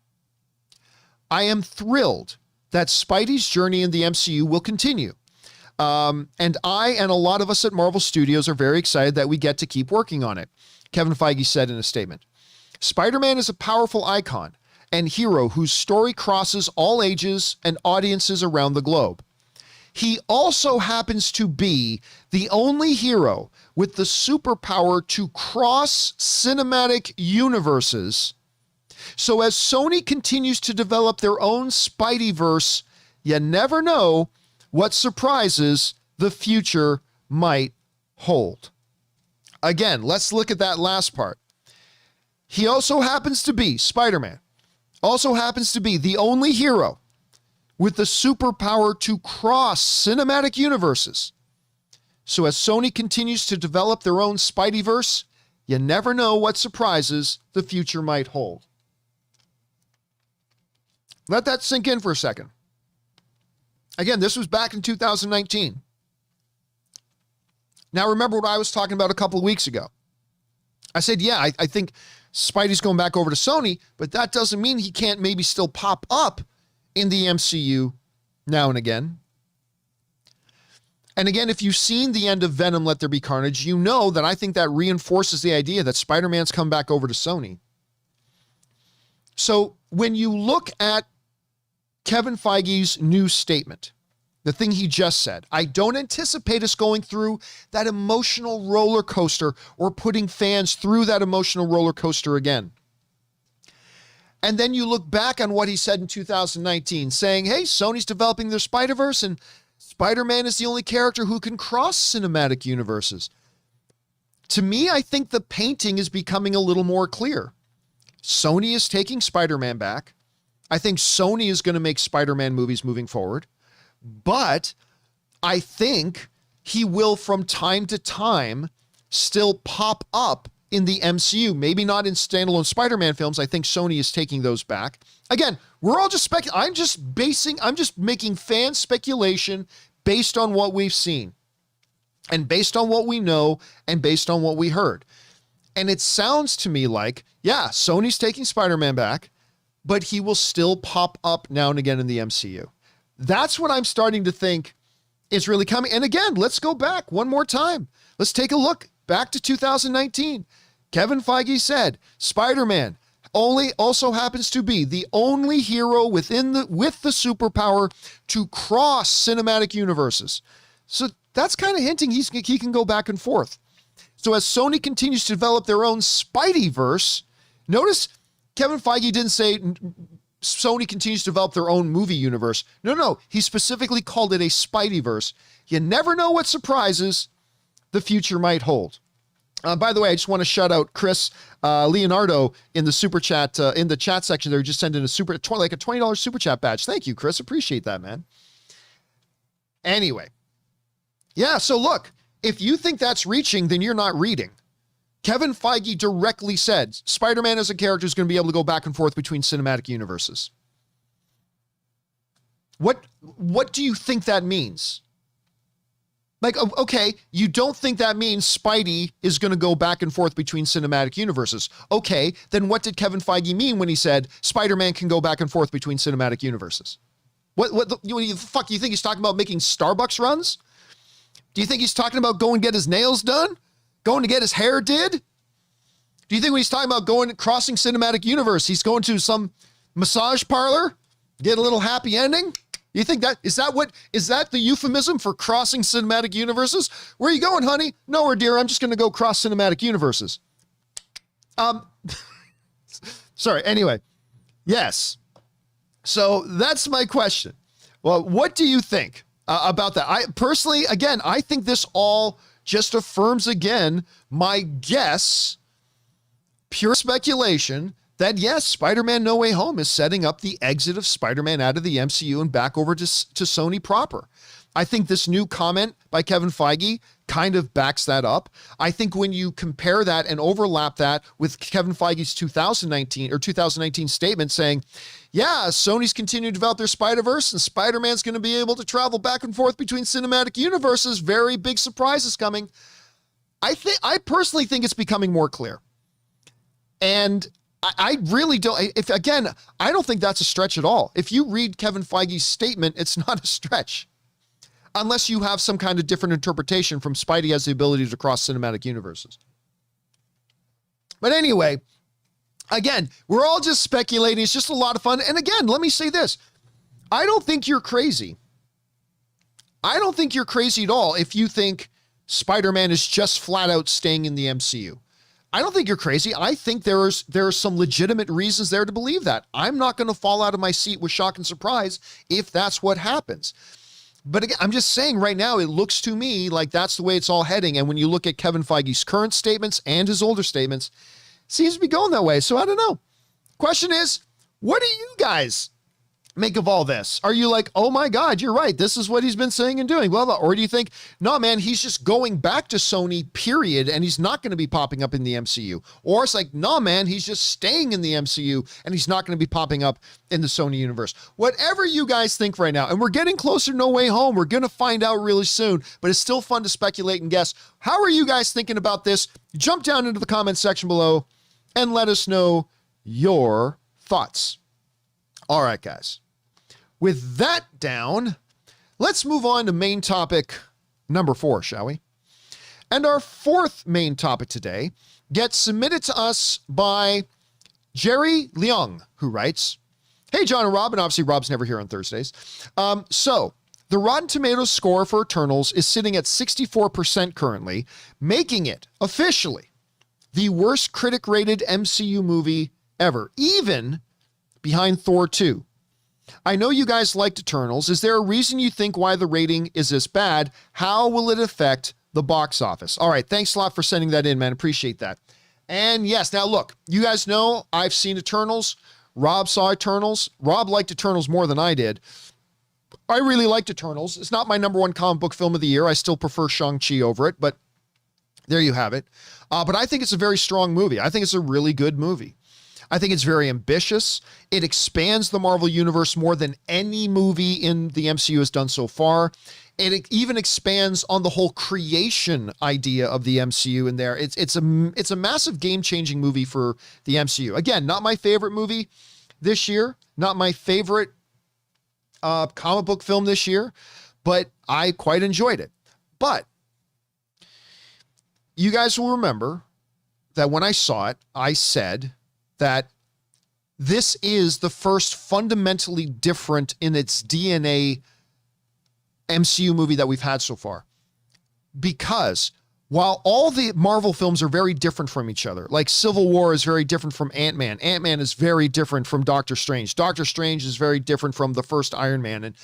I am thrilled that Spidey's journey in the MCU will continue. And I and a lot of us at Marvel Studios are very excited that we get to keep working on it. Kevin Feige said in a statement, Spider-Man is a powerful icon and hero whose story crosses all ages and audiences around the globe. He also happens to be the only hero with the superpower to cross cinematic universes. So as Sony continues to develop their own Spideyverse, you never know what surprises the future might hold. Again, let's look at that last part. He also happens to be, Spider-Man, also happens to be the only hero with the superpower to cross cinematic universes. So as Sony continues to develop their own Spideyverse, you never know what surprises the future might hold. Let that sink in for a second. Again, this was back in 2019. Now remember what I was talking about a couple of weeks ago. I said, yeah, I think Spidey's going back over to Sony, but that doesn't mean he can't maybe still pop up in the MCU now and again. And again, if you've seen the end of Venom, Let There Be Carnage, you know that I think that reinforces the idea that Spider-Man's come back over to Sony. So when you look at Kevin Feige's new statement, the thing he just said, I don't anticipate us going through that emotional roller coaster or putting fans through that emotional roller coaster again. And then you look back on what he said in 2019, saying, hey, Sony's developing their Spider-Verse and Spider-Man is the only character who can cross cinematic universes. To me, I think the painting is becoming a little more clear. Sony is taking Spider-Man back. I think Sony is going to make Spider-Man movies moving forward. But I think he will, from time to time, still pop up in the MCU. Maybe not in standalone Spider-Man films. I think Sony is taking those back. Again, we're all just I'm just making fan speculation based on what we've seen and based on what we know and based on what we heard. And it sounds to me like, yeah, Sony's taking Spider-Man back, but he will still pop up now and again in the MCU. That's what I'm starting to think is really coming. And again, let's go back one more time. Let's take a look back to 2019. Kevin Feige said, Spider-Man also happens to be the only hero with the superpower to cross cinematic universes. So that's kind of hinting he can go back and forth. So as Sony continues to develop their own Spideyverse, notice Kevin Feige didn't say Sony continues to develop their own movie universe. No, he specifically called it a Spideyverse. You never know what surprises the future might hold. By the way, I just want to shout out Chris Leonardo in the super chat, in the chat section there. Just sent in a $20 super chat badge. Thank you, Chris. Appreciate that, man. Anyway. Yeah, so look, if you think that's reaching, then you're not reading. Kevin Feige directly said Spider-Man as a character is going to be able to go back and forth between cinematic universes. What do you think that means? Like, okay, you don't think that means Spidey is going to go back and forth between cinematic universes. Okay, then what did Kevin Feige mean when he said Spider-Man can go back and forth between cinematic universes? What the fuck, you think he's talking about making Starbucks runs? Do you think he's talking about going to get his nails done? Going to get his hair did? Do you think when he's talking about crossing cinematic universe, he's going to some massage parlor, get a little happy ending? You think is that the euphemism for crossing cinematic universes? Where are you going, honey? Nowhere, dear. I'm just going to go cross cinematic universes. Sorry. Anyway, yes. So that's my question. Well, what do you think about that? I personally, again, I think this all just affirms again my guess, pure speculation, that yes, Spider-Man No Way Home is setting up the exit of Spider-Man out of the MCU and back over to Sony proper. I think this new comment by Kevin Feige kind of backs that up. I think when you compare that and overlap that with Kevin Feige's 2019 statement saying, yeah, Sony's continuing to develop their Spider-Verse and Spider-Man's going to be able to travel back and forth between cinematic universes. Very big surprises coming. I personally think it's becoming more clear. And I really don't, I don't think that's a stretch at all. If you read Kevin Feige's statement, it's not a stretch. Unless you have some kind of different interpretation from Spidey has the ability to cross cinematic universes. But anyway, again, we're all just speculating. It's just a lot of fun. And again, let me say this. I don't think you're crazy. I don't think you're crazy at all if you think Spider-Man is just flat out staying in the MCU. I don't think you're crazy. I think there are some legitimate reasons there to believe that. I'm not going to fall out of my seat with shock and surprise if that's what happens. But again, I'm just saying right now, it looks to me like that's the way it's all heading. And when you look at Kevin Feige's current statements and his older statements, it seems to be going that way. So I don't know. Question is, what do you guys make of all this? Are you like, oh my God, you're right, this is what he's been saying and doing, blah, blah. Or do you think, no, man, he's just going back to Sony, period, and he's not going to be popping up in the MCU? Or it's like, no, man, he's just staying in the MCU and he's not going to be popping up in the Sony universe. Whatever you guys think right now, and we're getting closer to No Way Home, we're going to find out really soon, but it's still fun to speculate and guess. How are you guys thinking about this? Jump down into the comment section below and let us know your thoughts. All right, guys. With that down, let's move on to main topic number 4, shall we? And our fourth main topic today gets submitted to us by Jerry Leung, who writes, hey, John and Rob, and obviously Rob's never here on Thursdays. So the Rotten Tomatoes score for Eternals is sitting at 64% currently, making it officially the worst critic-rated MCU movie ever, even behind Thor 2. I know you guys liked Eternals. Is there a reason you think why the rating is this bad? How will it affect the box office? All right, thanks a lot for sending that in, man. Appreciate that. And yes, now look, you guys know I've seen Eternals. Rob saw Eternals. Rob liked Eternals more than I did. I really liked Eternals. It's not my number one comic book film of the year. I still prefer Shang-Chi over it, but there you have it. But I think it's a very strong movie. I think it's a really good movie. I think it's very ambitious. It expands the Marvel Universe more than any movie in the MCU has done so far. It even expands on the whole creation idea of the MCU in there. It's a massive game-changing movie for the MCU. Again, not my favorite movie this year, not my favorite comic book film this year, but I quite enjoyed it. But you guys will remember that when I saw it, I said that this is the first fundamentally different in its DNA MCU movie that we've had so far. Because while all the Marvel films are very different from each other, like Civil War is very different from Ant-Man. Ant-Man is very different from Doctor Strange. Doctor Strange is very different from the first Iron Man, and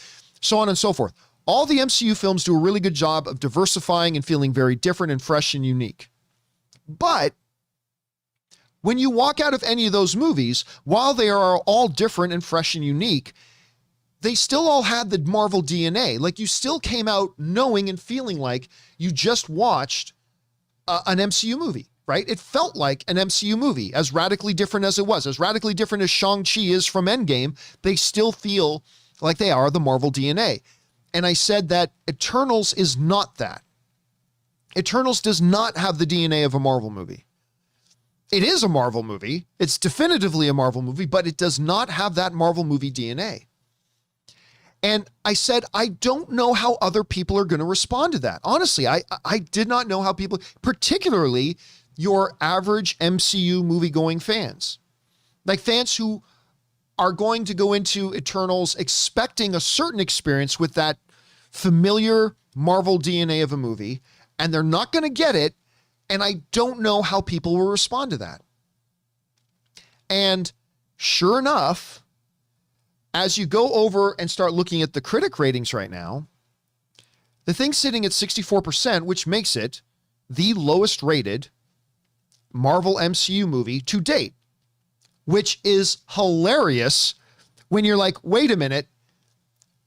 so on and so forth. All the MCU films do a really good job of diversifying and feeling very different and fresh and unique. But when you walk out of any of those movies, while they are all different and fresh and unique, they still all had the Marvel DNA. Like, you still came out knowing and feeling like you just watched an MCU movie, right? It felt like an MCU movie, as radically different as it was, as radically different as Shang-Chi is from Endgame. They still feel like they are the Marvel DNA. And I said that Eternals is not that. Eternals does not have the DNA of a Marvel movie. It is a Marvel movie. It's definitively a Marvel movie, but it does not have that Marvel movie DNA. And I said, I don't know how other people are going to respond to that. Honestly, I did not know how people, particularly your average MCU movie-going fans, like fans who are going to go into Eternals expecting a certain experience with that familiar Marvel DNA of a movie, and they're not going to get it. And I don't know how people will respond to that. And sure enough, as you go over and start looking at the critic ratings right now, the thing's sitting at 64%, which makes it the lowest rated Marvel MCU movie to date, which is hilarious when you're like, wait a minute,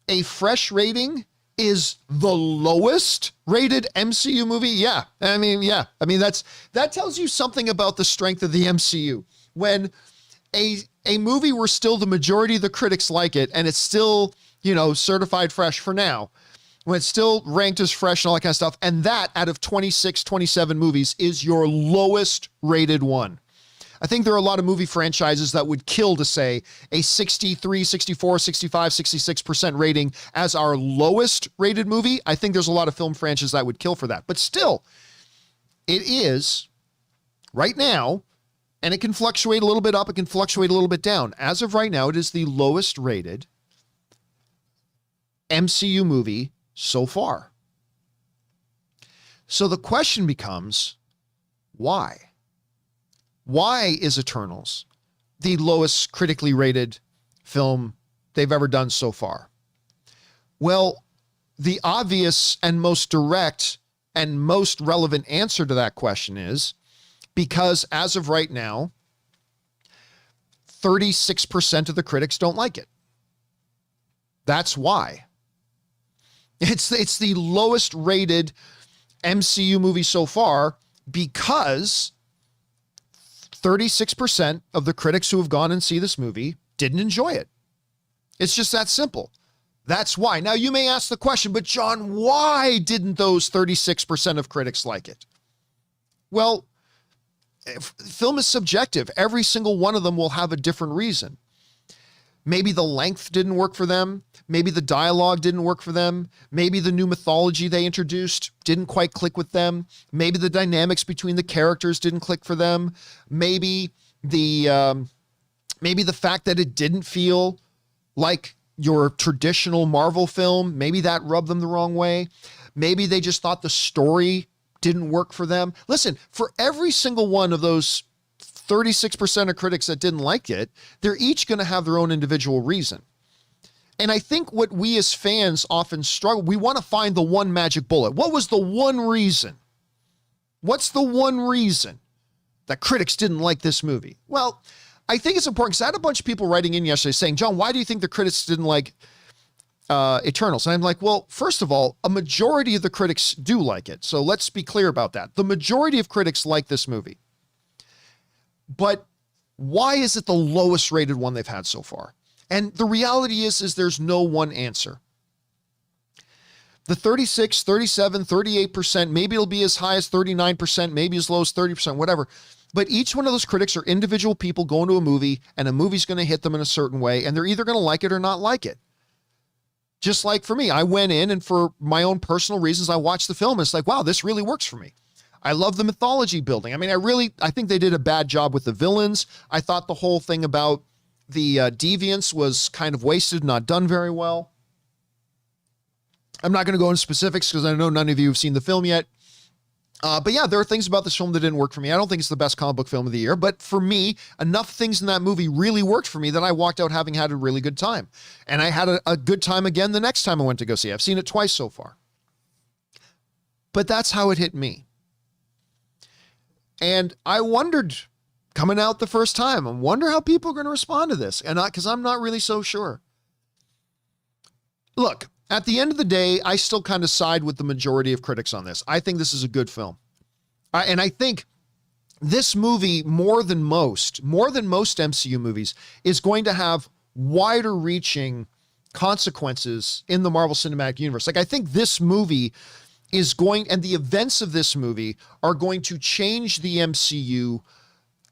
a fresh rating is the lowest rated MCU movie? Yeah. I mean, that tells you something about the strength of the MCU. When a movie where still the majority of the critics like it, and it's still, certified fresh for now, when it's still ranked as fresh and all that kind of stuff, and that out of 26, 27 movies is your lowest rated one. I think there are a lot of movie franchises that would kill to say a 63, 64, 65, 66% rating as our lowest rated movie. I think there's a lot of film franchises that would kill for that. But still, it is right now, and it can fluctuate a little bit up, it can fluctuate a little bit down. As of right now, it is the lowest rated MCU movie so far. So the question becomes, why? Why is Eternals the lowest critically rated film they've ever done so far? Well, the obvious and most direct and most relevant answer to that question is because as of right now, 36% of the critics don't like it. That's why. It's the lowest rated MCU movie so far because 36% of the critics who have gone and see this movie didn't enjoy it. It's just that simple. That's why. Now you may ask the question, but John, why didn't those 36% of critics like it? Well, film is subjective. Every single one of them will have a different reason. Maybe the length didn't work for them. Maybe the dialogue didn't work for them. Maybe the new mythology they introduced didn't quite click with them. Maybe the dynamics between the characters didn't click for them. Maybe the fact that it didn't feel like your traditional Marvel film, maybe that rubbed them the wrong way. Maybe they just thought the story didn't work for them. Listen, for every single one of those 36% of critics that didn't like it, they're each going to have their own individual reason. And I think what we as fans often struggle, we want to find the one magic bullet. What was the one reason? What's the one reason that critics didn't like this movie? Well, I think it's important because I had a bunch of people writing in yesterday saying, John, why do you think the critics didn't like Eternals? And I'm like, well, first of all, a majority of the critics do like it. So let's be clear about that. The majority of critics like this movie. But why is it the lowest rated one they've had so far? And the reality is there's no one answer. The 36, 37, 38%, maybe it'll be as high as 39%, maybe as low as 30%, whatever. But each one of those critics are individual people going to a movie, and a movie's going to hit them in a certain way, and they're either going to like it or not like it. Just like for me, I went in, and for my own personal reasons, I watched the film, and it's like, wow, this really works for me. I love the mythology building. I mean, I think they did a bad job with the villains. I thought the whole thing about the deviants was kind of wasted, not done very well. I'm not going to go into specifics because I know none of you have seen the film yet. But yeah, there are things about this film that didn't work for me. I don't think it's the best comic book film of the year, but for me, enough things in that movie really worked for me that I walked out having had a really good time. And I had a good time again the next time I went to go see it. I've seen it twice so far. But that's how it hit me. And I wondered, coming out the first time, I wonder how people are going to respond to this. And because I'm not really so sure. Look, at the end of the day, I still kind of side with the majority of critics on this. I think this is a good film. And I think this movie, more than most MCU movies, is going to have wider reaching consequences in the Marvel Cinematic Universe. Like, I think this movie is going, and the events of this movie are going to change the MCU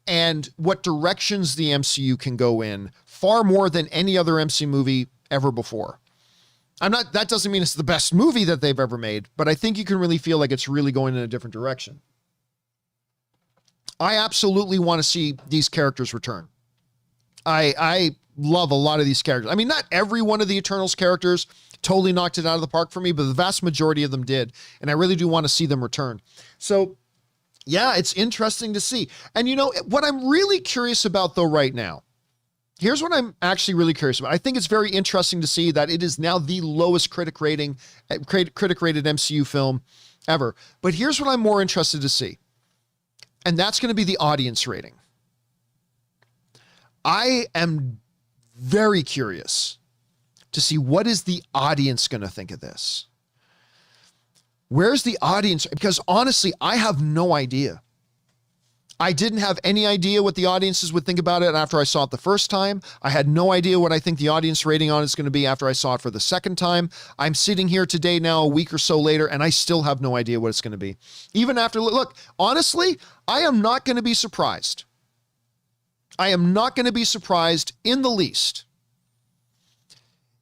and what directions the MCU can go in far more than any other MCU movie ever before. That doesn't mean it's the best movie that they've ever made, but I think you can really feel like it's really going in a different direction. I absolutely want to see these characters return. I love a lot of these characters. I mean, not every one of the Eternals characters totally knocked it out of the park for me, but the vast majority of them did. And I really do want to see them return. So yeah, it's interesting to see. And you know, what I'm really curious about though right now, here's what I'm actually really curious about. I think it's very interesting to see that it is now the lowest critic rated MCU film ever. But here's what I'm more interested to see. And that's going to be the audience rating. I am very curious to see what is the audience going to think of this. Where's the audience? Because honestly, I have no idea. I didn't have any idea what the audiences would think about it after I saw it the first time. I had no idea what I think the audience rating on it's going to be after I saw it for the second time. I'm sitting here today now, a week or so later, and I still have no idea what it's going to be. Even after, look, honestly, I am not going to be surprised. I am not going to be surprised in the least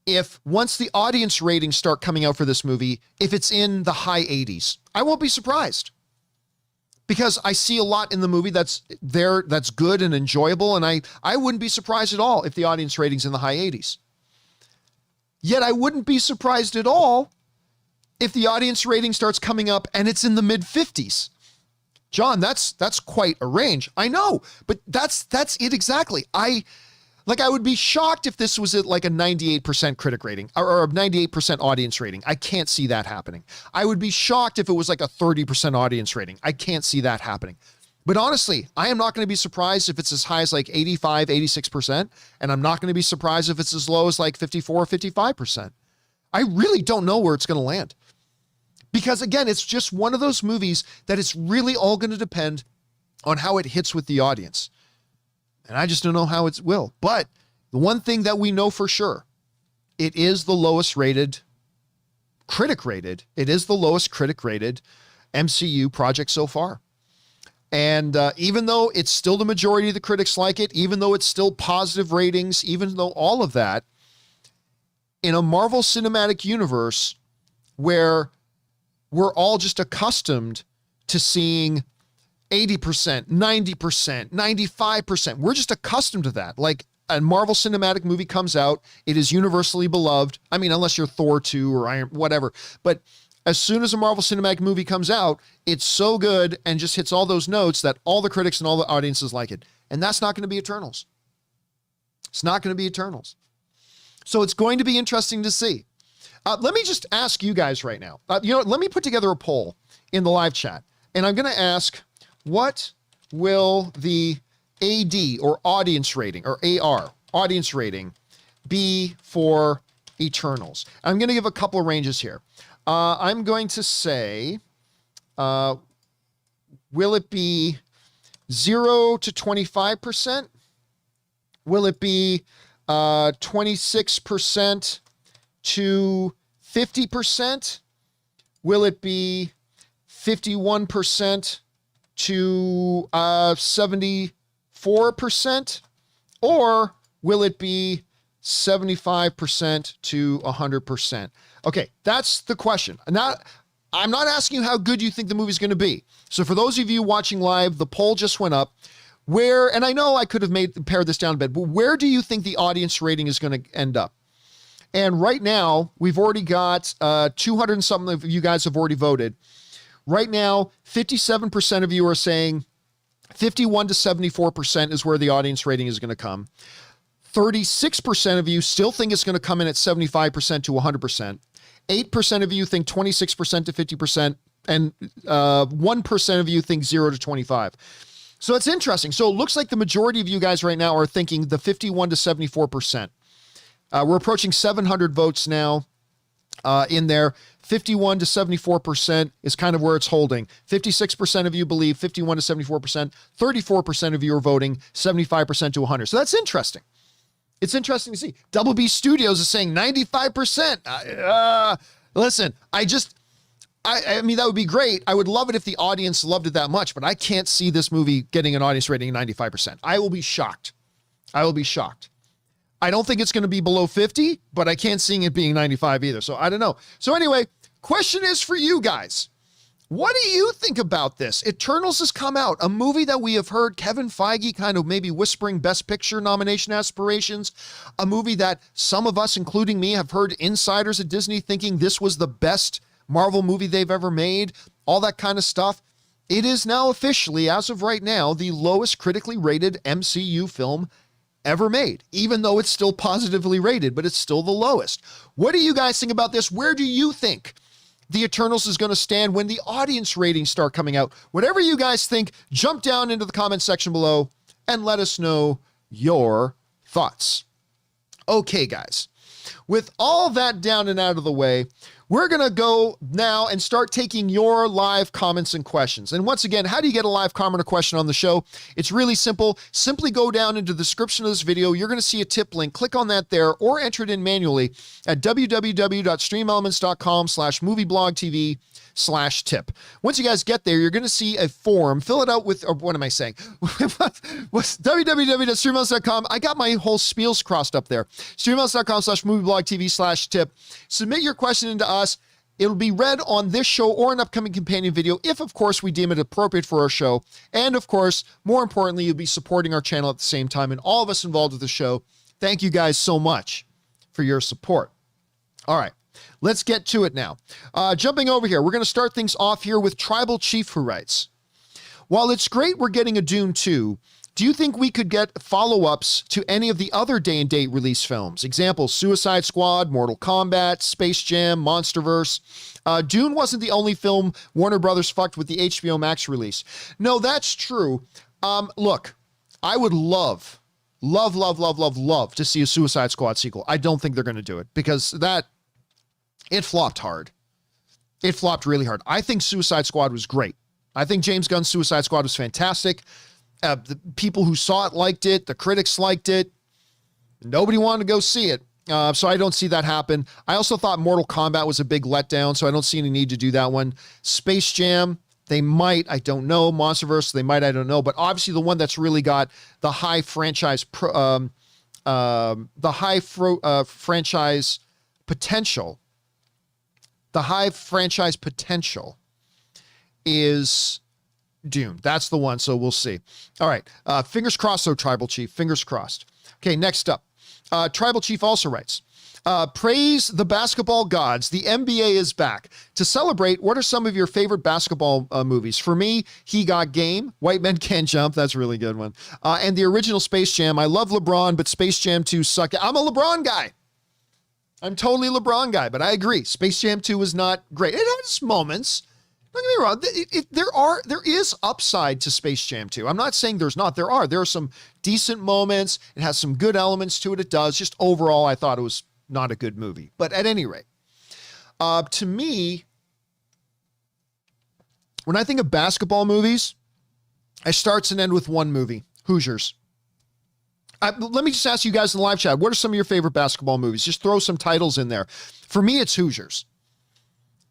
if once the audience ratings start coming out for this movie, if it's in the high 80s. I won't be surprised. Because I see a lot in the movie that's good and enjoyable, and I wouldn't be surprised at all if the audience rating's in the high 80s. Yet I wouldn't be surprised at all if the audience rating starts coming up and it's in the mid 50s. John, that's quite a range. I know, but that's it exactly. I would be shocked if this was at like a 98% critic rating or a 98% audience rating. I can't see that happening. I would be shocked if it was like a 30% audience rating. I can't see that happening. But honestly, I am not going to be surprised if it's as high as like 85, 86%. And I'm not going to be surprised if it's as low as like 54 or 55%. I really don't know where it's going to land. Because again, it's just one of those movies that it's really all going to depend on how it hits with the audience. And I just don't know how it will. But the one thing that we know for sure, it is the lowest rated, critic rated. It is the lowest critic rated MCU project so far. And even though it's still the majority of the critics like it, even though it's still positive ratings, even though all of that, in a Marvel Cinematic Universe where we're all just accustomed to seeing 80%, 90%, 95%. We're just accustomed to that. Like a Marvel Cinematic movie comes out, it is universally beloved. I mean, unless you're Thor 2 or Iron, whatever. But as soon as a Marvel Cinematic movie comes out, it's so good and just hits all those notes that all the critics and all the audiences like it. And that's not going to be Eternals. It's not going to be Eternals. So it's going to be interesting to see. Let me just ask you guys right now. Let me put together a poll in the live chat. And I'm going to ask, what will the AD or audience rating or AR audience rating be for Eternals? I'm going to give a couple of ranges here. I'm going to say, will it be 0 to 25%? Will it be 26% to 50%? Will it be 51% to 74%? Or will it be 75% to 100%? Okay, that's the question. I'm not asking you how good you think the movie's going to be. So for those of you watching live, the poll just went up. And I know I could have pared this down a bit, but where do you think the audience rating is going to end up? And right now, we've already got 200 and something of you guys have already voted. Right now, 57% of you are saying 51 to 74% is where the audience rating is going to come. 36% of you still think it's going to come in at 75% to 100%. 8% of you think 26% to 50%. And 1% of you think 0 to 25. So it's interesting. So it looks like the majority of you guys right now are thinking the 51 to 74%. We're approaching 700 votes now in there. 51 to 74% is kind of where it's holding. 56% of you believe 51 to 74%. 34% of you are voting 75% to 100. So that's interesting. It's interesting to see. Double B Studios is saying 95%. Listen, I mean, that would be great. I would love it if the audience loved it that much, but I can't see this movie getting an audience rating of 95%. I will be shocked. I will be shocked. I don't think it's going to be below 50, but I can't see it being 95 either. So I don't know. So anyway, question is for you guys. What do you think about this? Eternals has come out, a movie that we have heard Kevin Feige kind of maybe whispering Best Picture nomination aspirations, a movie that some of us, including me, have heard insiders at Disney thinking this was the best Marvel movie they've ever made, all that kind of stuff. It is now officially, as of right now, the lowest critically rated MCU film ever made, even though it's still positively rated, but it's still the lowest. What do you guys think about this? Where do you think the Eternals is going to stand when the audience ratings start coming out? Whatever you guys think, jump down into the comment section below and let us know your thoughts. Okay, guys, with all that down and out of the way, we're going to go now and start taking your live comments and questions. And once again, how do you get a live comment or question on the show? It's really simple. Simply go down into the description of this video. You're going to see a tip link. Click on that there or enter it in manually at www.streamelements.com/movieblogtv/tip. Once you guys get there, you're going to see a form. Fill it out with, or what am I saying? www.streamelements.com. I got my whole spiels crossed up there. streamelements.com/movieblogtv/tip. Submit your question into us. It'll be read on this show or an upcoming companion video if, of course, we deem it appropriate for our show. And, of course, more importantly, you'll be supporting our channel at the same time. And all of us involved with the show, thank you guys so much for your support. All right, let's get to it now. Jumping over here, we're going to start things off here with Tribal Chief, who writes, while it's great we're getting a Dune 2, do you think we could get follow-ups to any of the other day-and-date release films? Examples, Suicide Squad, Mortal Kombat, Space Jam, Monsterverse. Dune wasn't the only film Warner Brothers fucked with the HBO Max release. No, that's true. Look, I would love to see a Suicide Squad sequel. I don't think they're going to do it because it flopped hard. It flopped really hard. I think Suicide Squad was great. I think James Gunn's Suicide Squad was fantastic. The people who saw it liked it. The critics liked it. Nobody wanted to go see it. So I don't see that happen. I also thought Mortal Kombat was a big letdown, so I don't see any need to do that one. Space Jam, they might, I don't know. Monsterverse, they might, I don't know. But obviously the one that's really got the high franchise, franchise potential, is Dune. That's the one, so we'll see. All right, fingers crossed though, Tribal Chief, fingers crossed. Okay, next up, Tribal Chief also writes, praise the basketball gods, the NBA is back. To celebrate, what are some of your favorite basketball movies? For me, He Got Game, White Men Can't Jump, that's a really good one, and the original Space Jam. I love LeBron, but Space Jam 2 sucked. I'm a LeBron guy. I'm totally a LeBron guy, but I agree. Space Jam 2 was not great. It had its moments. Don't get me wrong. There is upside to Space Jam 2. I'm not saying there's not. There are some decent moments. It has some good elements to it. It does. Just overall, I thought it was not a good movie. But at any rate, to me, when I think of basketball movies, I start and end with one movie, Hoosiers. Let me just ask you guys in the live chat, what are some of your favorite basketball movies? Just throw some titles in there. For me, it's Hoosiers.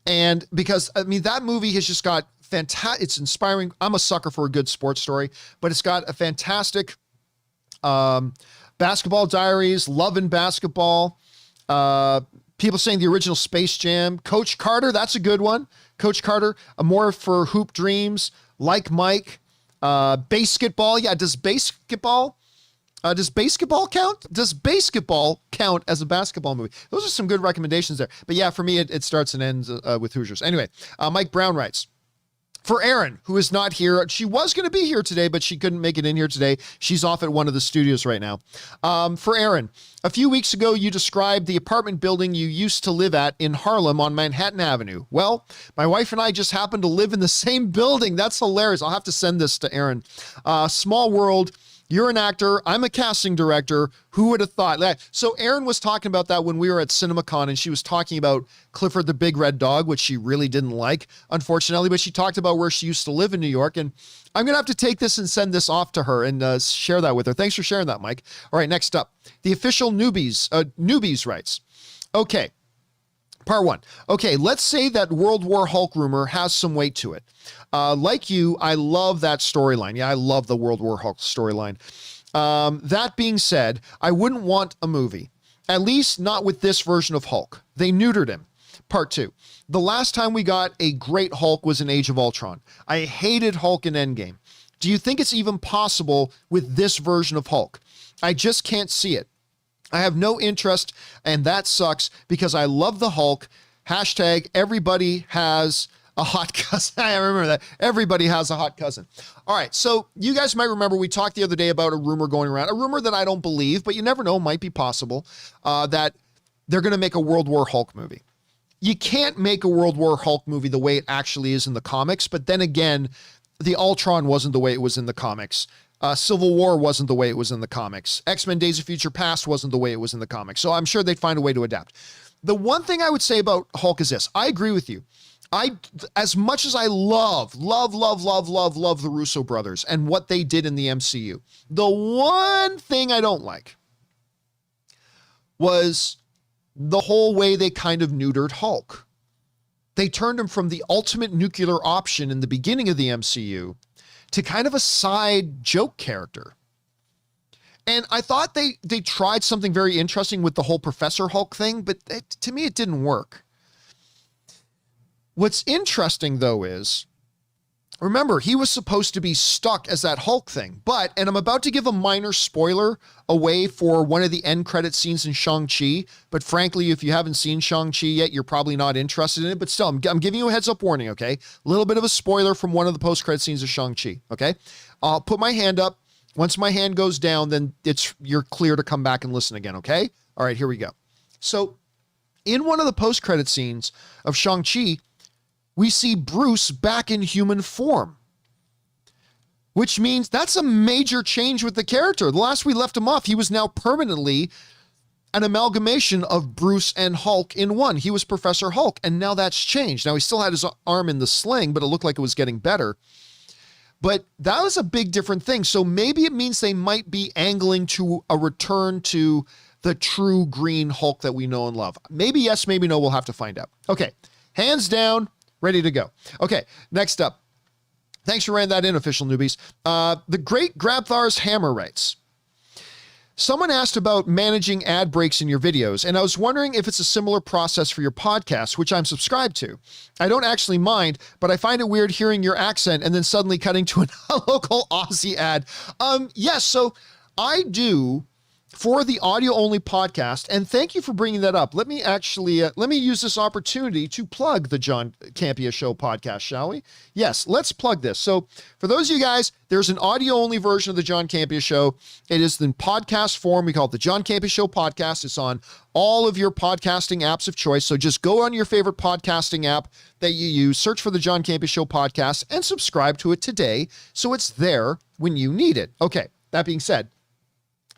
And because, I mean, that movie has just got fantastic, it's inspiring. I'm a sucker for a good sports story, but it's got a fantastic basketball diaries, love and basketball. People saying the original Space Jam. Coach Carter, that's a good one. Coach Carter, more for hoop dreams, like Mike. Basketball, yeah, does basketball count? Does basketball count as a basketball movie? Those are some good recommendations there. But yeah, for me, it starts and ends with Hoosiers. Anyway, Mike Brown writes, For Erin, who is not here, she was going to be here today, but she couldn't make it in here today. She's off at one of the studios right now. For Erin, a few weeks ago, you described the apartment building you used to live at in Harlem on Manhattan Avenue. Well, my wife and I just happen to live in the same building. That's hilarious. I'll have to send this to Erin. Small world. You're an actor. I'm a casting director. Who would have thought that? So Erin was talking about that when we were at CinemaCon, and she was talking about Clifford the Big Red Dog, which she really didn't like, unfortunately, but she talked about where she used to live in New York. And I'm going to have to take this and send this off to her and share that with her. Thanks for sharing that, Mike. All right, next up, the official newbies writes. Okay. Part one. Okay, let's say that World War Hulk rumor has some weight to it. Like you, I love that storyline. Yeah, I love the World War Hulk storyline. That being said, I wouldn't want a movie, at least not with this version of Hulk. They neutered him. Part two. The last time we got a great Hulk was in Age of Ultron. I hated Hulk in Endgame. Do you think it's even possible with this version of Hulk? I just can't see it. I have no interest, and that sucks because I love the Hulk. Hashtag everybody has a hot cousin. I remember that. Everybody has a hot cousin. All right. So you guys might remember we talked the other day about a rumor going around, a rumor that I don't believe, but you never know, might be possible, that they're going to make a World War Hulk movie. You can't make a World War Hulk movie the way it actually is in the comics. But then again, the Ultron wasn't the way it was in the comics. Civil War wasn't the way it was in the comics. X-Men Days of Future Past wasn't the way it was in the comics. So I'm sure they'd find a way to adapt. The one thing I would say about Hulk is this. I agree with you. As much as I love the Russo brothers and what they did in the MCU, the one thing I don't like was the whole way they kind of neutered Hulk. They turned him from the ultimate nuclear option in the beginning of the MCU to kind of a side joke character. And I thought they tried something very interesting with the whole Professor Hulk thing, but to me, it didn't work. What's interesting, though, is, remember, he was supposed to be stuck as that Hulk thing, and I'm about to give a minor spoiler away for one of the end credit scenes in Shang-Chi, but frankly, if you haven't seen Shang-Chi yet, you're probably not interested in it, but still, I'm giving you a heads up warning, okay? A little bit of a spoiler from one of the post-credit scenes of Shang-Chi, okay? I'll put my hand up. Once my hand goes down, then you're clear to come back and listen again, okay? All right, here we go. So, in one of the post-credit scenes of Shang-Chi, we see Bruce back in human form, which means that's a major change with the character. The last we left him off, he was now permanently an amalgamation of Bruce and Hulk in one. He was Professor Hulk, and now that's changed. Now, he still had his arm in the sling, but it looked like it was getting better. But that was a big different thing. So maybe it means they might be angling to a return to the true green Hulk that we know and love. Maybe yes, maybe no. We'll have to find out. Okay, hands down. Ready to go. Okay, next up. Thanks for writing that in, official newbies. The great Grabthar's Hammer writes, someone asked about managing ad breaks in your videos, and I was wondering if it's a similar process for your podcast, which I'm subscribed to. I don't actually mind, but I find it weird hearing your accent and then suddenly cutting to a local Aussie ad. Yes, so I do for the audio-only podcast, and thank you for bringing that up. Let me use this opportunity to plug the John Campea Show podcast, shall we? Yes, let's plug this. So for those of you guys, there's an audio-only version of the John Campea Show. It is in podcast form. We call it the John Campea Show podcast. It's on all of your podcasting apps of choice. So just go on your favorite podcasting app that you use, search for the John Campea Show podcast, and subscribe to it today so it's there when you need it. Okay, that being said,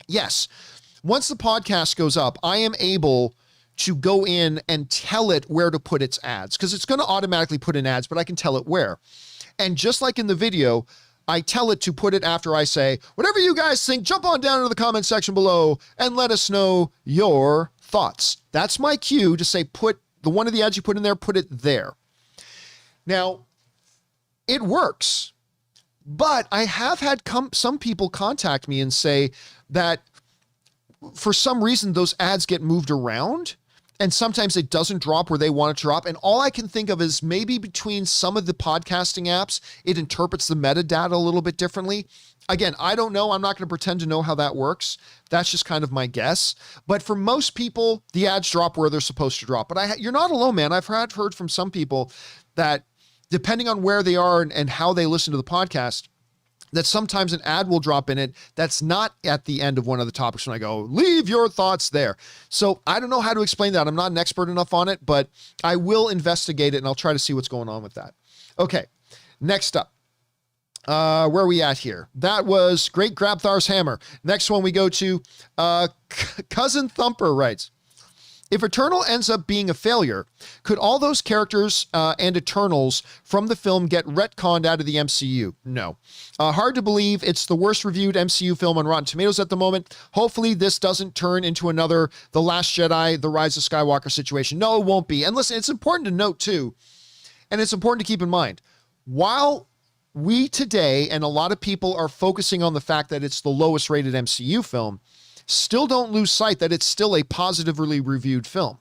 yes, once the podcast goes up, I am able to go in and tell it where to put its ads, because it's going to automatically put in ads, but I can tell it where. And just like in the video, I tell it to put it after I say, whatever you guys think, jump on down into the comment section below and let us know your thoughts. That's my cue to say, put the one of the ads you put in there, put it there. Now, it works, but I have had some people contact me and say that for some reason, those ads get moved around, and sometimes it doesn't drop where they want it to drop. And all I can think of is maybe between some of the podcasting apps, it interprets the metadata a little bit differently. Again, I don't know. I'm not going to pretend to know how that works. That's just kind of my guess. But for most people, the ads drop where they're supposed to drop. But you're not alone, man. I've heard from some people that depending on where they are and how they listen to the podcast, that sometimes an ad will drop in it that's not at the end of one of the topics when I go, leave your thoughts there. So I don't know how to explain that. I'm not an expert enough on it, but I will investigate it and I'll try to see what's going on with that. Okay, next up. Where are we at here? That was Great Grabthar's Hammer. Next one we go to Cousin Thumper writes, if Eternal ends up being a failure, could all those characters and Eternals from the film get retconned out of the MCU? No. Hard to believe it's the worst reviewed MCU film on Rotten Tomatoes at the moment. Hopefully this doesn't turn into another The Last Jedi, The Rise of Skywalker situation. No, it won't be. And listen, it's important to note too, and it's important to keep in mind, while we today and a lot of people are focusing on the fact that it's the lowest rated MCU film, still don't lose sight that it's still a positively reviewed film.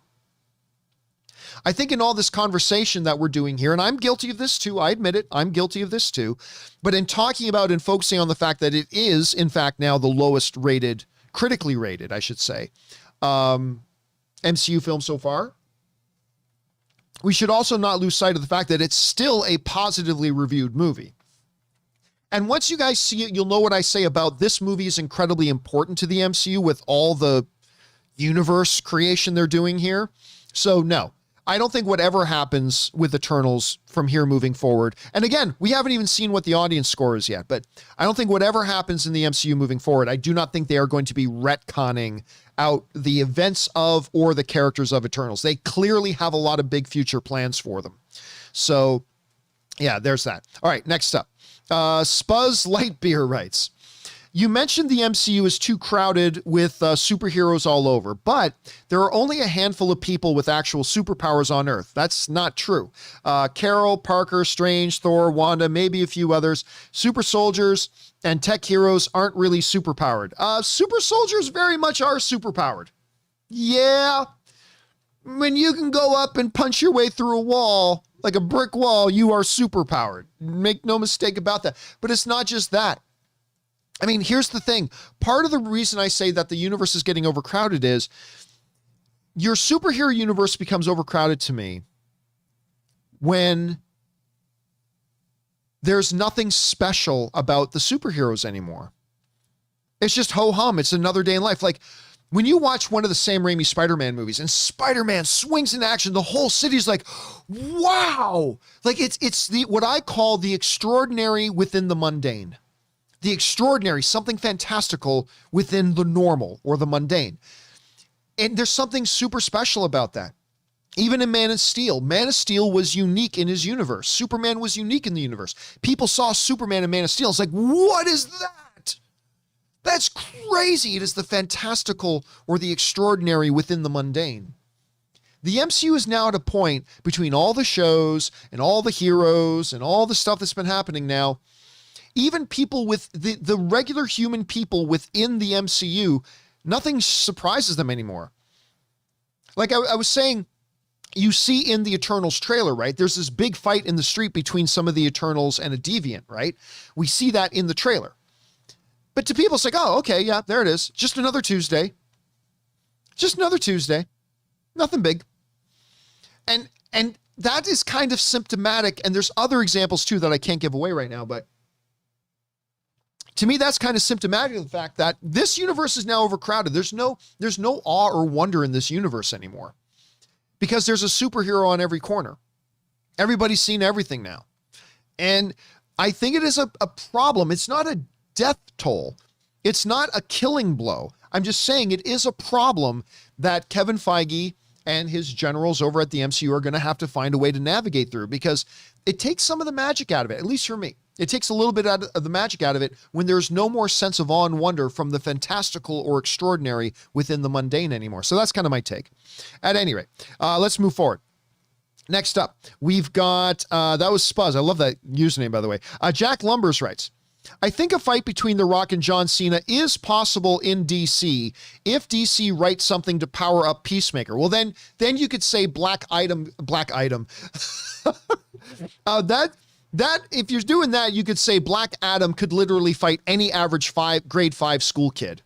I think in all this conversation that we're doing here, and I'm guilty of this too, I admit it, I'm guilty of this too, but in talking about and focusing on the fact that it is, in fact, now the lowest rated, critically rated, I should say, MCU film so far, we should also not lose sight of the fact that it's still a positively reviewed movie. And once you guys see it, you'll know what I say about this movie is incredibly important to the MCU with all the universe creation they're doing here. So no, I don't think whatever happens with Eternals from here moving forward, and again, we haven't even seen what the audience score is yet, but I don't think whatever happens in the MCU moving forward, I do not think they are going to be retconning out the events of or the characters of Eternals. They clearly have a lot of big future plans for them. So yeah, there's that. All right, next up. Spuzz Lightbeer writes, you mentioned the MCU is too crowded with superheroes all over, but there are only a handful of people with actual superpowers on Earth. That's not true. Carol, Parker, Strange, Thor, Wanda, maybe a few others. Super soldiers and tech heroes aren't really superpowered. Super soldiers very much are superpowered. Yeah. When you can go up and punch your way through a wall, like a brick wall, you are superpowered. Make no mistake about that. But it's not just that. I mean, here's the thing. Part of the reason I say that the universe is getting overcrowded is your superhero universe becomes overcrowded to me when there's nothing special about the superheroes anymore. It's just ho-hum. It's another day in life. Like, when you watch one of the Sam Raimi Spider-Man movies and Spider-Man swings in action, the whole city's like, wow. Like it's the, what I call the extraordinary within the mundane, the extraordinary, something fantastical within the normal or the mundane. And there's something super special about that. Even in Man of Steel was unique in his universe. Superman was unique in the universe. People saw Superman in Man of Steel. It's like, what is that? That's crazy. It is the fantastical or the extraordinary within the mundane. The MCU is now at a point between all the shows and all the heroes and all the stuff that's been happening now, even people with the regular human people within the MCU, nothing surprises them anymore. Like I was saying, you see in the Eternals trailer, right? There's this big fight in the street between some of the Eternals and a deviant, right? We see that in the trailer. But to people, it's like, oh, okay, yeah, there it is. Just another Tuesday. Just another Tuesday. Nothing big. And that is kind of symptomatic. And there's other examples too that I can't give away right now. But to me, that's kind of symptomatic of the fact that this universe is now overcrowded. There's no awe or wonder in this universe anymore because there's a superhero on every corner. Everybody's seen everything now. And I think it is a problem. It's not a death toll. It's not a killing blow. I'm just saying it is a problem that Kevin Feige and his generals over at the MCU are going to have to find a way to navigate through because it takes some of the magic out of it, at least for me. It takes a little bit of the magic out of it when there's no more sense of awe and wonder from the fantastical or extraordinary within the mundane anymore. So that's kind of my take. At any rate, let's move forward. Next up, we've got, that was Spuzz. I love that username, by the way. Jack Lumbers writes, I think a fight between The Rock and John Cena is possible in DC if DC writes something to power up Peacemaker. Well, then you could say Black Item. That if you're doing that, you could say Black Adam could literally fight any average grade 5 school kid.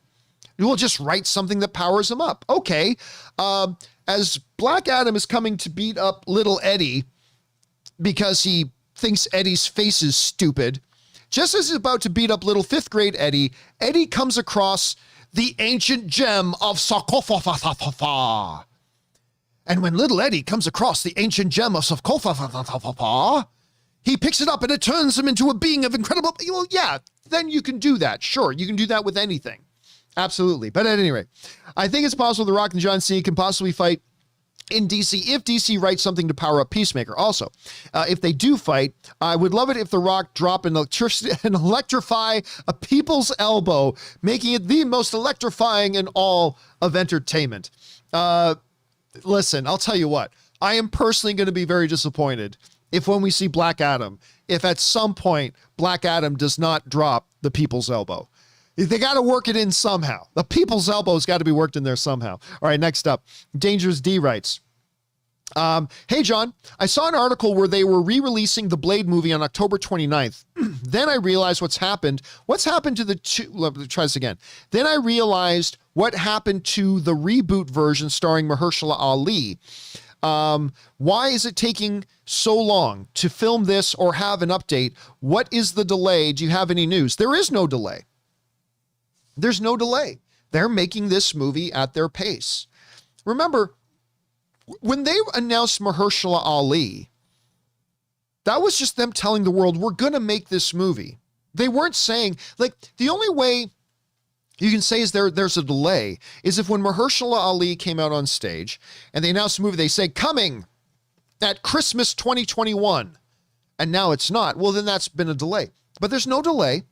You will just write something that powers him up. Okay. As Black Adam is coming to beat up little Eddie because he thinks Eddie's face is stupid. Just as he's about to beat up little 5th grade Eddie, Eddie comes across the ancient gem of sarcophagus. And when little Eddie comes across the ancient gem of sarcophagus, he picks it up and it turns him into a being of incredible... Well, yeah, then you can do that. Sure, you can do that with anything. Absolutely. But at any rate, I think it's possible The Rock and John Cena can possibly fight in DC if DC writes something to power up Peacemaker. Also, if they do fight, I would love it if The Rock drop an electricity and electrify a people's elbow, making it the most electrifying in all of entertainment. Listen, I'll tell you what, I am personally going to be very disappointed if when we see Black Adam, if at some point Black Adam does not drop the people's elbow. They got to work it in somehow. The people's elbow's got to be worked in there somehow. All right, next up, Dangerous D writes, hey, John, I saw an article where they were re-releasing the Blade movie on October 29th. Then I realized what's happened. What's happened to the two? Let me try this again. Then I realized what happened to the reboot version starring Mahershala Ali. Why is it taking so long to film this or have an update? What is the delay? Do you have any news? There is no delay. There's no delay. They're making this movie at their pace. Remember, when they announced Mahershala Ali, that was just them telling the world, we're going to make this movie. They weren't saying, like, the only way you can say is there's a delay is if when Mahershala Ali came out on stage and they announced the movie, they say, coming at Christmas 2021. And now it's not. Well, then that's been a delay. But there's no delay.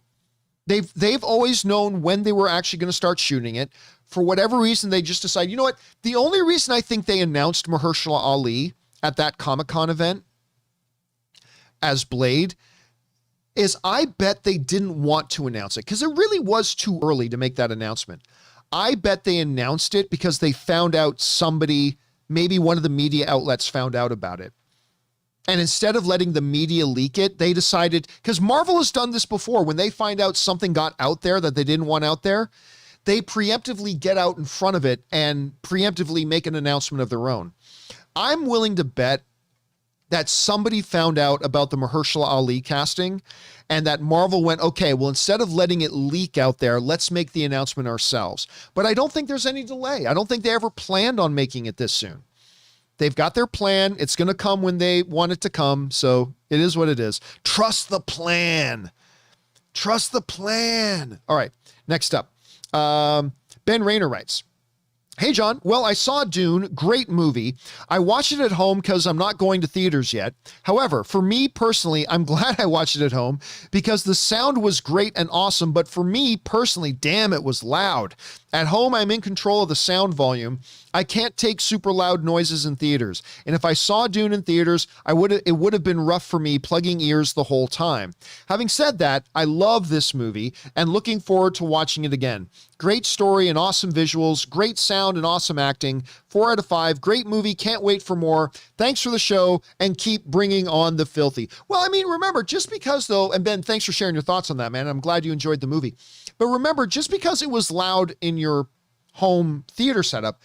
They've always known when they were actually going to start shooting it. For whatever reason, they just decided, you know what? The only reason I think they announced Mahershala Ali at that Comic-Con event as Blade is I bet they didn't want to announce it because it really was too early to make that announcement. I bet they announced it because they found out somebody, maybe one of the media outlets found out about it. And instead of letting the media leak it, they decided, because Marvel has done this before, when they find out something got out there that they didn't want out there, they preemptively get out in front of it and preemptively make an announcement of their own. I'm willing to bet that somebody found out about the Mahershala Ali casting and that Marvel went, okay, well, instead of letting it leak out there, let's make the announcement ourselves. But I don't think there's any delay. I don't think they ever planned on making it this soon. They've got their plan. It's going to come when they want it to come. So it is what it is. Trust the plan. Trust the plan. All right. Next up. Ben Rayner writes, hey, John. Well, I saw Dune. Great movie. I watched it at home because I'm not going to theaters yet. However, for me personally, I'm glad I watched it at home because the sound was great and awesome. But for me personally, damn, it was loud. At home, I'm in control of the sound volume. I can't take super loud noises in theaters. And if I saw Dune in theaters, it would have been rough for me plugging ears the whole time. Having said that, I love this movie and looking forward to watching it again. Great story and awesome visuals, great sound and awesome acting. 4 out of 5, great movie, can't wait for more. Thanks for the show and keep bringing on the filthy. Well, I mean, remember, just because though, and Ben, thanks for sharing your thoughts on that, man. I'm glad you enjoyed the movie. But remember, just because it was loud in your home theater setup,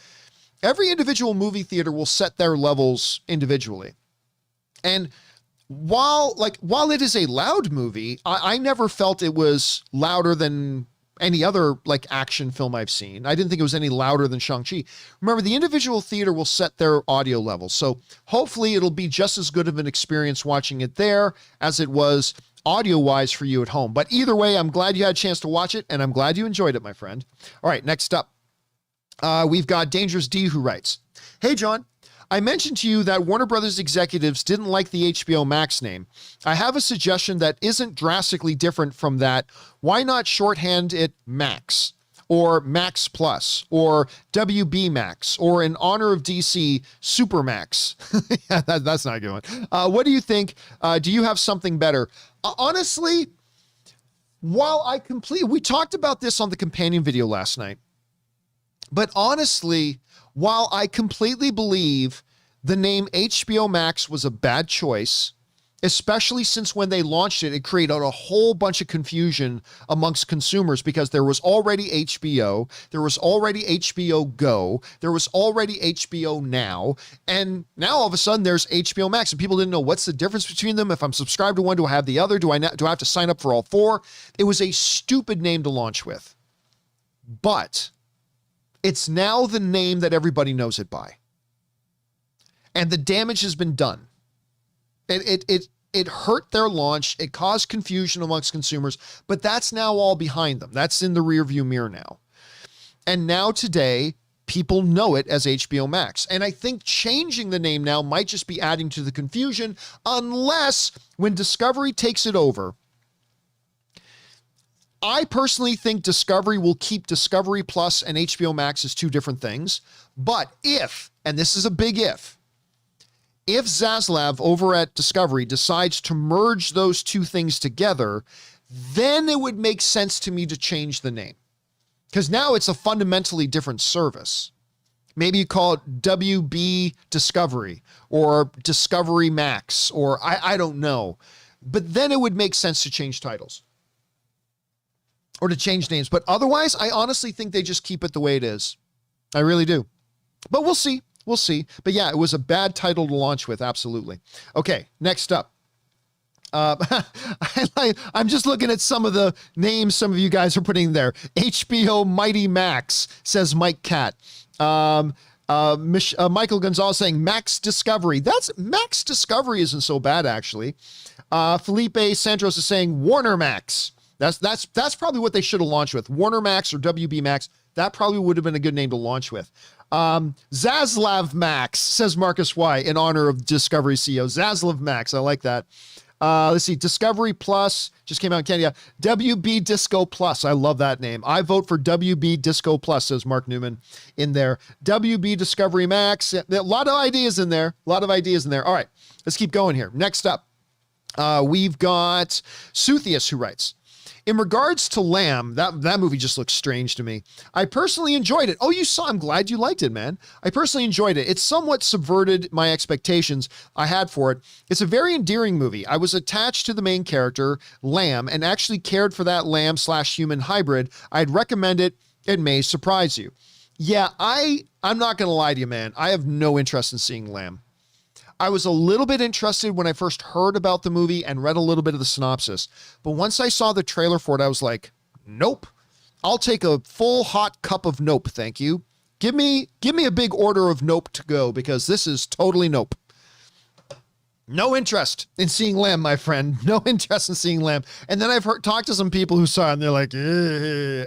every individual movie theater will set their levels individually. And while it is a loud movie, I never felt it was louder than any other like action film I've seen. I didn't think it was any louder than Shang-Chi. Remember, the individual theater will set their audio levels. So hopefully it'll be just as good of an experience watching it there as it was audio-wise for you at home. But either way, I'm glad you had a chance to watch it, and I'm glad you enjoyed it, my friend. All right, next up, we've got Dangerous D who writes, hey, John, I mentioned to you that Warner Brothers executives didn't like the HBO Max name. I have a suggestion that isn't drastically different from that. Why not shorthand it Max or Max Plus or WB Max or in honor of DC Super Max? Yeah, that's not a good one. What do you think? Do you have something better? Honestly, we talked about this on the companion video last night, but honestly, while I completely believe the name HBO Max was a bad choice, especially since when they launched it, it created a whole bunch of confusion amongst consumers because there was already HBO, there was already HBO Go, there was already HBO Now, and now all of a sudden there's HBO Max, and people didn't know what's the difference between them. If I'm subscribed to one, do I have the other? Do I have to sign up for all four? It was a stupid name to launch with, but it's now the name that everybody knows it by, and the damage has been done. It hurt their launch. It caused confusion amongst consumers, but that's now all behind them. That's in the rearview mirror now. And now today, people know it as HBO Max. And I think changing the name now might just be adding to the confusion, unless when Discovery takes it over. I personally think Discovery will keep Discovery Plus and HBO Max as two different things. But if, and this is a big if Zaslav over at Discovery decides to merge those two things together, then it would make sense to me to change the name. Because now it's a fundamentally different service. Maybe you call it WB Discovery or Discovery Max, or I don't know. But then it would make sense to change titles or to change names. But otherwise, I honestly think they just keep it the way it is. I really do. But we'll see. We'll see. But yeah, it was a bad title to launch with. Absolutely. Okay. Next up. I'm just looking at some of the names some of you guys are putting there. HBO Mighty Max, says Mike Cat. Michael Gonzalez saying Max Discovery. Max Discovery isn't so bad, actually. Felipe Santos is saying Warner Max. That's probably what they should have launched with. Warner Max or WB Max. That probably would have been a good name to launch with. Zaslav Max, says Marcus Y, in honor of Discovery CEO. Zaslav Max, I like that. Let's see, Discovery Plus just came out in Canada. WB Disco Plus, I love that name. I vote for WB Disco Plus, says Mark Newman in there. WB Discovery Max, a lot of ideas in there. All right, let's keep going here. Next up, we've got Suthius, who writes, in regards to Lamb, that movie just looks strange to me. I personally enjoyed it. Oh, you saw, I'm glad you liked it, man. I personally enjoyed it. It somewhat subverted my expectations I had for it. It's a very endearing movie. I was attached to the main character, Lamb, and actually cared for that lamb/human hybrid. I'd recommend it. It may surprise you. Yeah, I'm not going to lie to you, man. I have no interest in seeing Lamb. I was a little bit interested when I first heard about the movie and read a little bit of the synopsis. But once I saw the trailer for it, I was like, nope. I'll take a full hot cup of nope, thank you. Give me a big order of nope to go, because this is totally nope. No interest in seeing Lamb, my friend. No interest in seeing Lamb. And then I've talked to some people who saw it and they're like,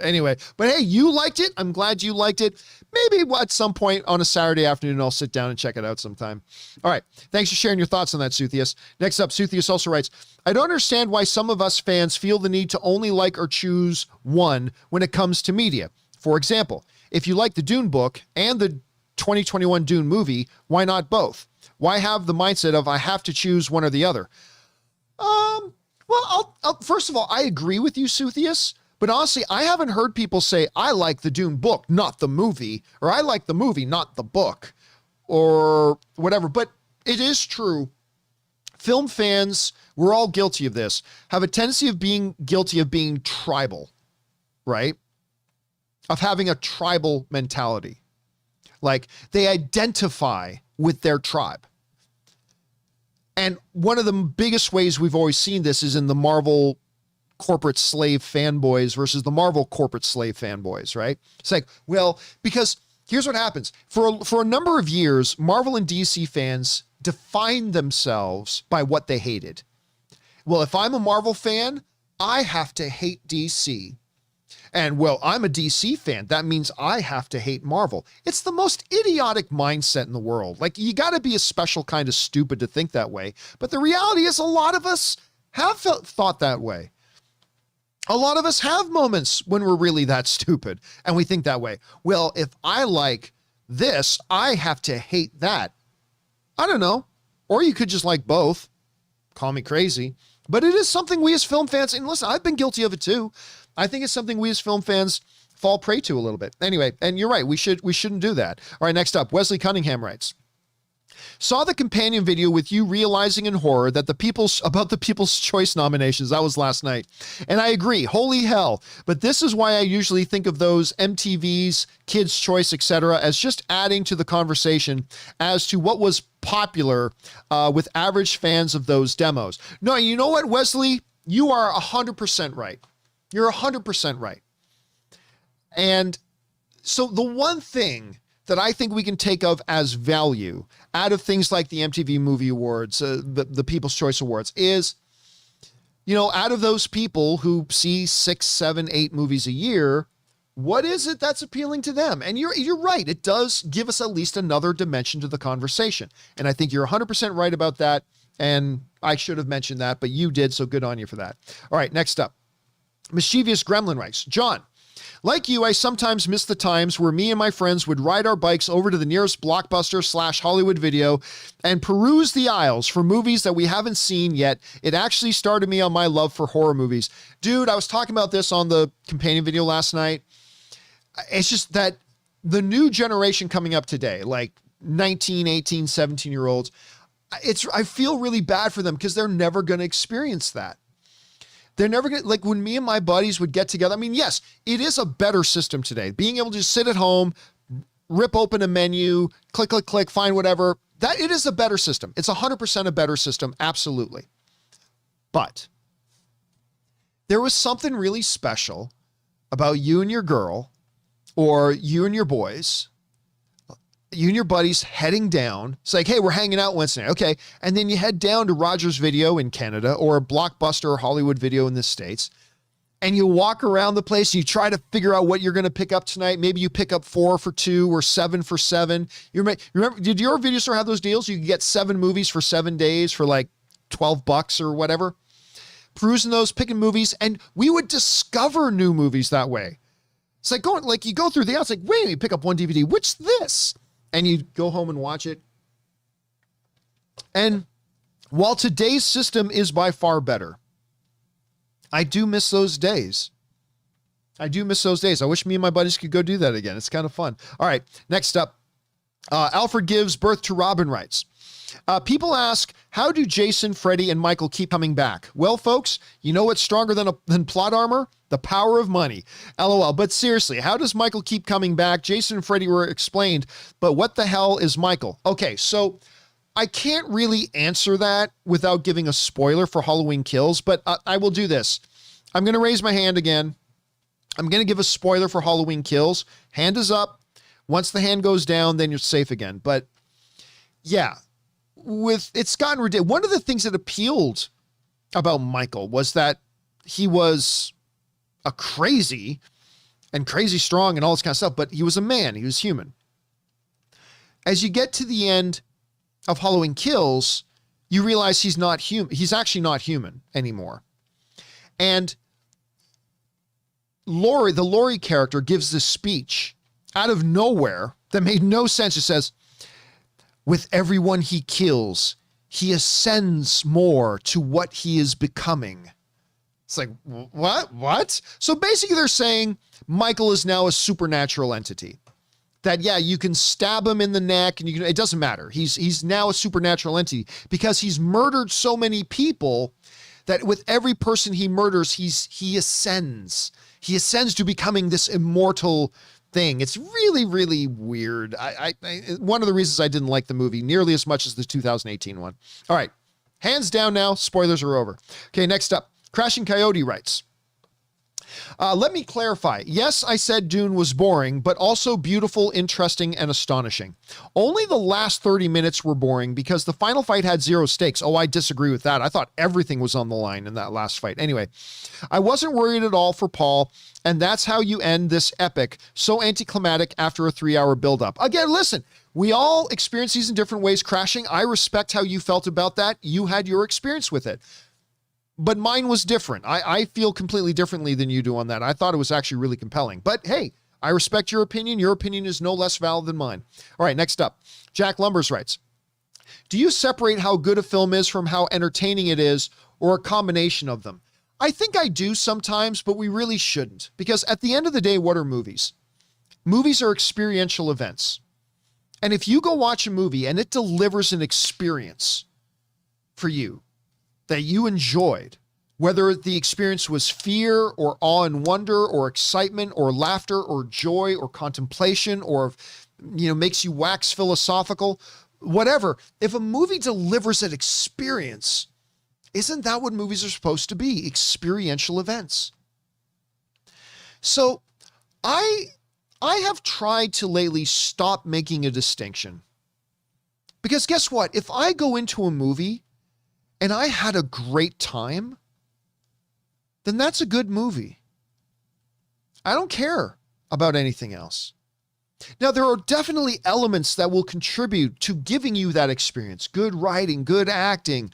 anyway. But hey, you liked it. I'm glad you liked it. Maybe at some point on a Saturday afternoon, I'll sit down and check it out sometime. All right. Thanks for sharing your thoughts on that, Suthius. Next up, Suthius also writes, I don't understand why some of us fans feel the need to only like or choose one when it comes to media. For example, if you like the Dune book and the 2021 Dune movie, why not both? Why have the mindset of I have to choose one or the other? Well, first of all, I agree with you, Suthius, but honestly, I haven't heard people say, I like the Dune book, not the movie, or I like the movie, not the book, or whatever. But it is true. Film fans, we're all guilty of this, have a tendency of being guilty of being tribal, right? Of having a tribal mentality. Like they identify with their tribe. And one of the biggest ways we've always seen this is in the Marvel corporate slave fanboys versus the Marvel corporate slave fanboys, right? It's like, well, because here's what happens. For a number of years, Marvel and DC fans defined themselves by what they hated. Well, if I'm a Marvel fan, I have to hate DC. And well, I'm a DC fan. That means I have to hate Marvel. It's the most idiotic mindset in the world. Like, you got to be a special kind of stupid to think that way. But the reality is a lot of us have thought that way. A lot of us have moments when we're really that stupid and we think that way. Well, if I like this, I have to hate that. I don't know. Or you could just like both. Call me crazy. But it is something we as film fans, and listen, I've been guilty of it too. I think it's something we as film fans fall prey to a little bit. Anyway, and you're right, we shouldn't do that. All right, next up, Wesley Cunningham writes, Saw the companion video with you realizing in horror that about the People's Choice nominations. That was last night. And I agree. Holy hell. But this is why I usually think of those MTV's, Kids' Choice, etc. as just adding to the conversation as to what was popular with average fans of those demos. No, you know what, Wesley? You are 100% right. You're 100% right. And so the one thing that I think we can take of as value out of things like the MTV Movie Awards, the People's Choice Awards is, out of those people who see 6, 7, 8 movies a year, what is it that's appealing to them? And you're right. It does give us at least another dimension to the conversation. And I think you're 100% right about that. And I should have mentioned that, but you did. So good on you for that. All right. Next up, Mischievous Gremlin writes, John, like you, I sometimes miss the times where me and my friends would ride our bikes over to the nearest Blockbuster / Hollywood Video and peruse the aisles for movies that we haven't seen yet. It actually started me on my love for horror movies. Dude, I was talking about this on the companion video last night. It's just that the new generation coming up today, like 19, 18, 17-year-olds, I feel really bad for them because they're never going to experience that. They're never going to, like when me and my buddies would get together. I mean, yes, it is a better system today. Being able to just sit at home, rip open a menu, click, click, click, find whatever. That it is a better system. It's 100% a better system. Absolutely. But there was something really special about you and your girl or you and your boys, you and your buddies heading down. It's like, hey, we're hanging out Wednesday night. Okay. And then you head down to Rogers Video in Canada or a Blockbuster or Hollywood Video in the States. And you walk around the place and you try to figure out what you're going to pick up tonight. Maybe you pick up 4 for $2 or 7 for $7. You remember, did your video store have those deals? You could get 7 movies for 7 days for like $12 or whatever. Perusing those, picking movies. And we would discover new movies that way. It's like you go through the aisle. It's like, wait, you pick up one DVD. What's this? And you go home and watch it. And while today's system is by far better, I do miss those days. I wish me and my buddies could go do that again. It's kind of fun. All right, next up, Alfred Gives Birth to Robin writes, people ask, how do Jason, Freddy, and Michael keep coming back? Well, folks, you know what's stronger than plot armor? The power of money. LOL. But seriously, how does Michael keep coming back? Jason and Freddy were explained, but what the hell is Michael? Okay, so I can't really answer that without giving a spoiler for Halloween Kills, but I will do this. I'm going to raise my hand again. I'm going to give a spoiler for Halloween Kills. Hand is up. Once the hand goes down, then you're safe again. But yeah, it's gotten ridiculous. One of the things that appealed about Michael was that he was a crazy strong and all this kind of stuff, but he was a man. He was human. As you get to the end of Halloween Kills, you realize he's not human. He's actually not human anymore. And Laurie, the Laurie character, gives this speech out of nowhere that made no sense. It says, with everyone he kills, he ascends more to what he is becoming. It's like, what? So basically they're saying Michael is now a supernatural entity. That, yeah, you can stab him in the neck and it doesn't matter. He's now a supernatural entity because he's murdered so many people that with every person he murders, he ascends. He ascends to becoming this immortal thing. It's really, really weird. I one of the reasons I didn't like the movie nearly as much as the 2018 one. All right, hands down now, spoilers are over. Okay, next up, Crashing Coyote writes, let me clarify. Yes, I said Dune was boring, but also beautiful, interesting, and astonishing. Only the last 30 minutes were boring because the final fight had 0 stakes. Oh, I disagree with that. I thought everything was on the line in that last fight. Anyway, I wasn't worried at all for Paul, and that's how you end this epic, so anticlimactic after a 3-hour buildup. Again, listen, we all experience these in different ways. Crashing, I respect how you felt about that. You had your experience with it. But mine was different. I feel completely differently than you do on that. I thought it was actually really compelling. But hey, I respect your opinion. Your opinion is no less valid than mine. All right, next up. Jack Lumbers writes, do you separate how good a film is from how entertaining it is, or a combination of them? I think I do sometimes, but we really shouldn't. Because at the end of the day, what are movies? Movies are experiential events. And if you go watch a movie and it delivers an experience for you that you enjoyed, whether the experience was fear or awe and wonder or excitement or laughter or joy or contemplation or, makes you wax philosophical, whatever, if a movie delivers an experience, isn't that what movies are supposed to be? Experiential events. So I have tried to lately stop making a distinction, because guess what? If I go into a movie and I had a great time, then that's a good movie. I don't care about anything else. Now, there are definitely elements that will contribute to giving you that experience. Good writing, good acting,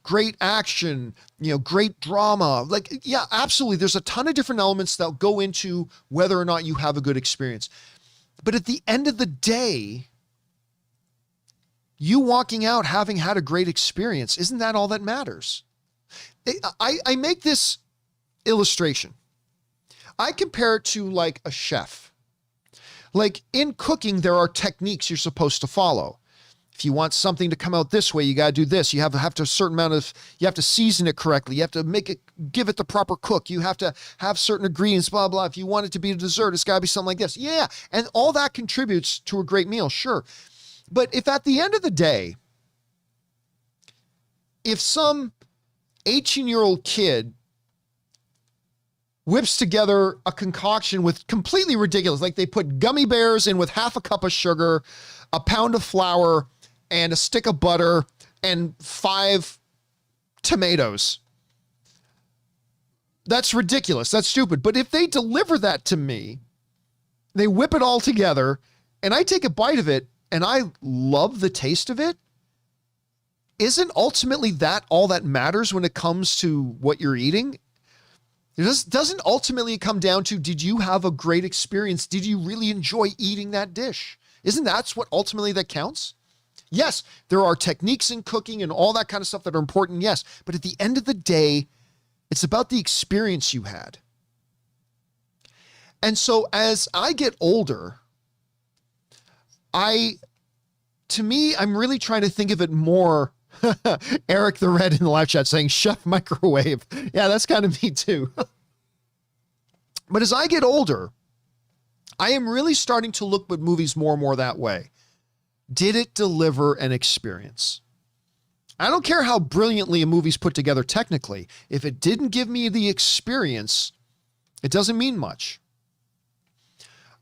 great action, great drama. Yeah, absolutely. There's a ton of different elements that go into whether or not you have a good experience. But at the end of the day, you walking out having had a great experience, isn't that all that matters? I make this illustration. I compare it to like a chef. Like in cooking, there are techniques you're supposed to follow. If you want something to come out this way, you got to do this. You have to a certain amount of, you have to season it correctly. You have to give it the proper cook. You have to have certain ingredients, blah, blah. If you want it to be a dessert, it's got to be something like this. Yeah. And all that contributes to a great meal. Sure. But if at the end of the day, if some 18-year-old kid whips together a concoction with completely ridiculous, like they put gummy bears in with half a cup of sugar, a pound of flour, and a stick of butter, and 5 tomatoes. That's ridiculous. That's stupid. But if they deliver that to me, they whip it all together, and I take a bite of it, and I love the taste of it, isn't ultimately that all that matters when it comes to what you're eating? It doesn't ultimately come down to, did you have a great experience? Did you really enjoy eating that dish? Isn't that what ultimately that counts? Yes, there are techniques in cooking and all that kind of stuff that are important, yes. But at the end of the day, it's about the experience you had. And so as I get older, I'm really trying to think of it more. Eric the Red in the live chat saying chef microwave. Yeah, that's kind of me too. But as I get older, I am really starting to look at movies more and more that way. Did it deliver an experience? I don't care how brilliantly a movie's put together technically. If it didn't give me the experience, it doesn't mean much.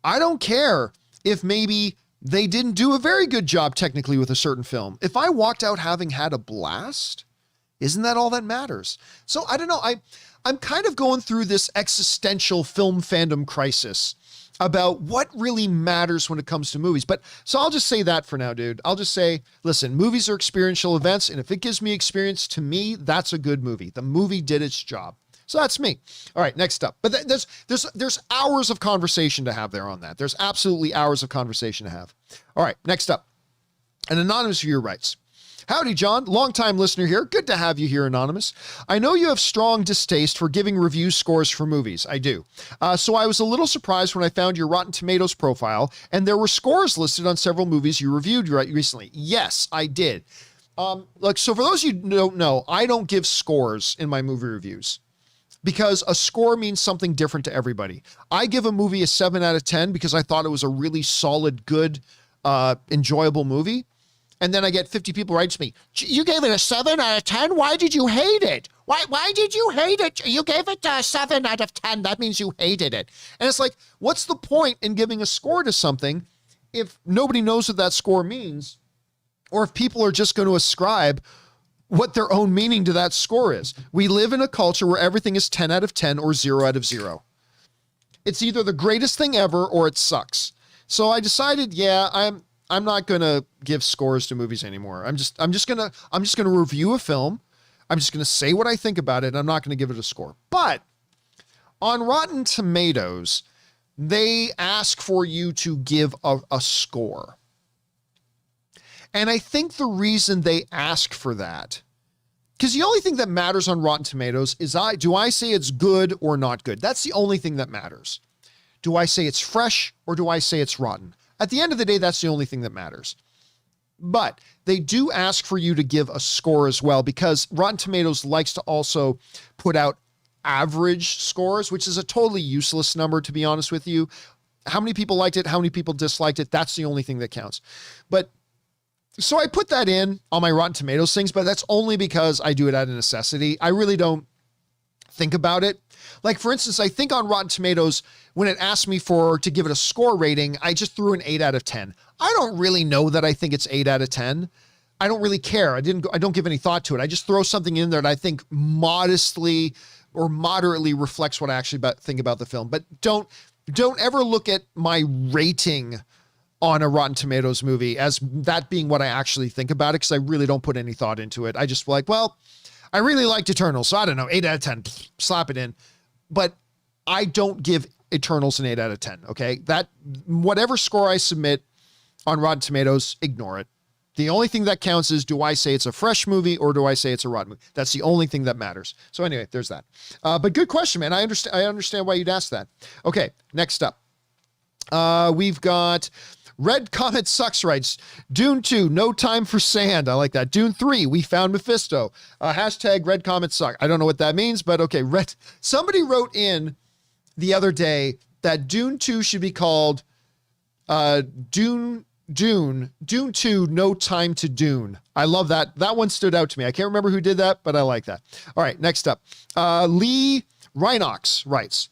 I don't care if maybe they didn't do a very good job technically with a certain film. If I walked out having had a blast, isn't that all that matters? So I don't know. I'm kind of going through this existential film fandom crisis about what really matters when it comes to movies. But so I'll just say that for now, dude. I'll just say, listen, movies are experiential events. And if it gives me experience, to me, that's a good movie. The movie did its job. So that's me. All right, next up. But there's hours of conversation to have there on that. There's absolutely hours of conversation to have. All right, next up. An anonymous viewer writes, howdy, John. Longtime listener here. Good to have you here, Anonymous. I know you have strong distaste for giving review scores for movies. I do. So I was a little surprised when I found your Rotten Tomatoes profile and there were scores listed on several movies you reviewed recently. Yes, I did. So for those of you who don't know, I don't give scores in my movie reviews, because a score means something different to everybody. I give a movie a 7 out of 10 because I thought it was a really solid, good, enjoyable movie. And then I get 50 people write to me, you gave it a 7 out of 10? Why did you hate it? Why did you hate it? You gave it a 7 out of 10. That means you hated it. And it's like, what's the point in giving a score to something if nobody knows what that score means, or if people are just going to ascribe what their own meaning to that score is? We live in a culture where everything is 10 out of 10 or 0 out of 0. It's either the greatest thing ever or it sucks. So I decided, yeah, I'm not going to give scores to movies anymore. I'm just going to review a film. I'm just going to say what I think about it. I'm not going to give it a score. But on Rotten Tomatoes, they ask for you to give a score. And I think the reason they ask for that, because the only thing that matters on Rotten Tomatoes is do I say it's good or not good? That's the only thing that matters. Do I say it's fresh or do I say it's rotten? At the end of the day, that's the only thing that matters. But they do ask for you to give a score as well, because Rotten Tomatoes likes to also put out average scores, which is a totally useless number, to be honest with you. How many people liked it? How many people disliked it? That's the only thing that counts. But so I put that in on my Rotten Tomatoes things, but that's only because I do it out of necessity. I really don't think about it. Like, for instance, I think on Rotten Tomatoes, when it asked me to give it a score rating, I just threw an 8 out of 10. I don't really know that I think it's 8 out of 10. I don't really care. I don't give any thought to it. I just throw something in there that I think modestly or moderately reflects what I actually think about the film. But don't ever look at my rating on a Rotten Tomatoes movie as that being what I actually think about it, because I really don't put any thought into it. I just like, well, I really liked Eternals, so I don't know, 8 out of 10, slap it in. But I don't give Eternals an 8 out of 10, okay? That, whatever score I submit on Rotten Tomatoes, ignore it. The only thing that counts is, do I say it's a fresh movie or do I say it's a rotten movie? That's the only thing that matters. So anyway, there's that. But good question, man. I understand why you'd ask that. Okay, next up. We've got Red Comet Sucks writes, Dune 2, no time for sand. I like that. Dune 3, we found Mephisto. Hashtag Red Comet Suck. I don't know what that means, but okay. Somebody wrote in the other day that Dune 2 should be called Dune 2, No Time to Dune. I love that. That one stood out to me. I can't remember who did that, but I like that. All right, next up. Lee Rhinox writes,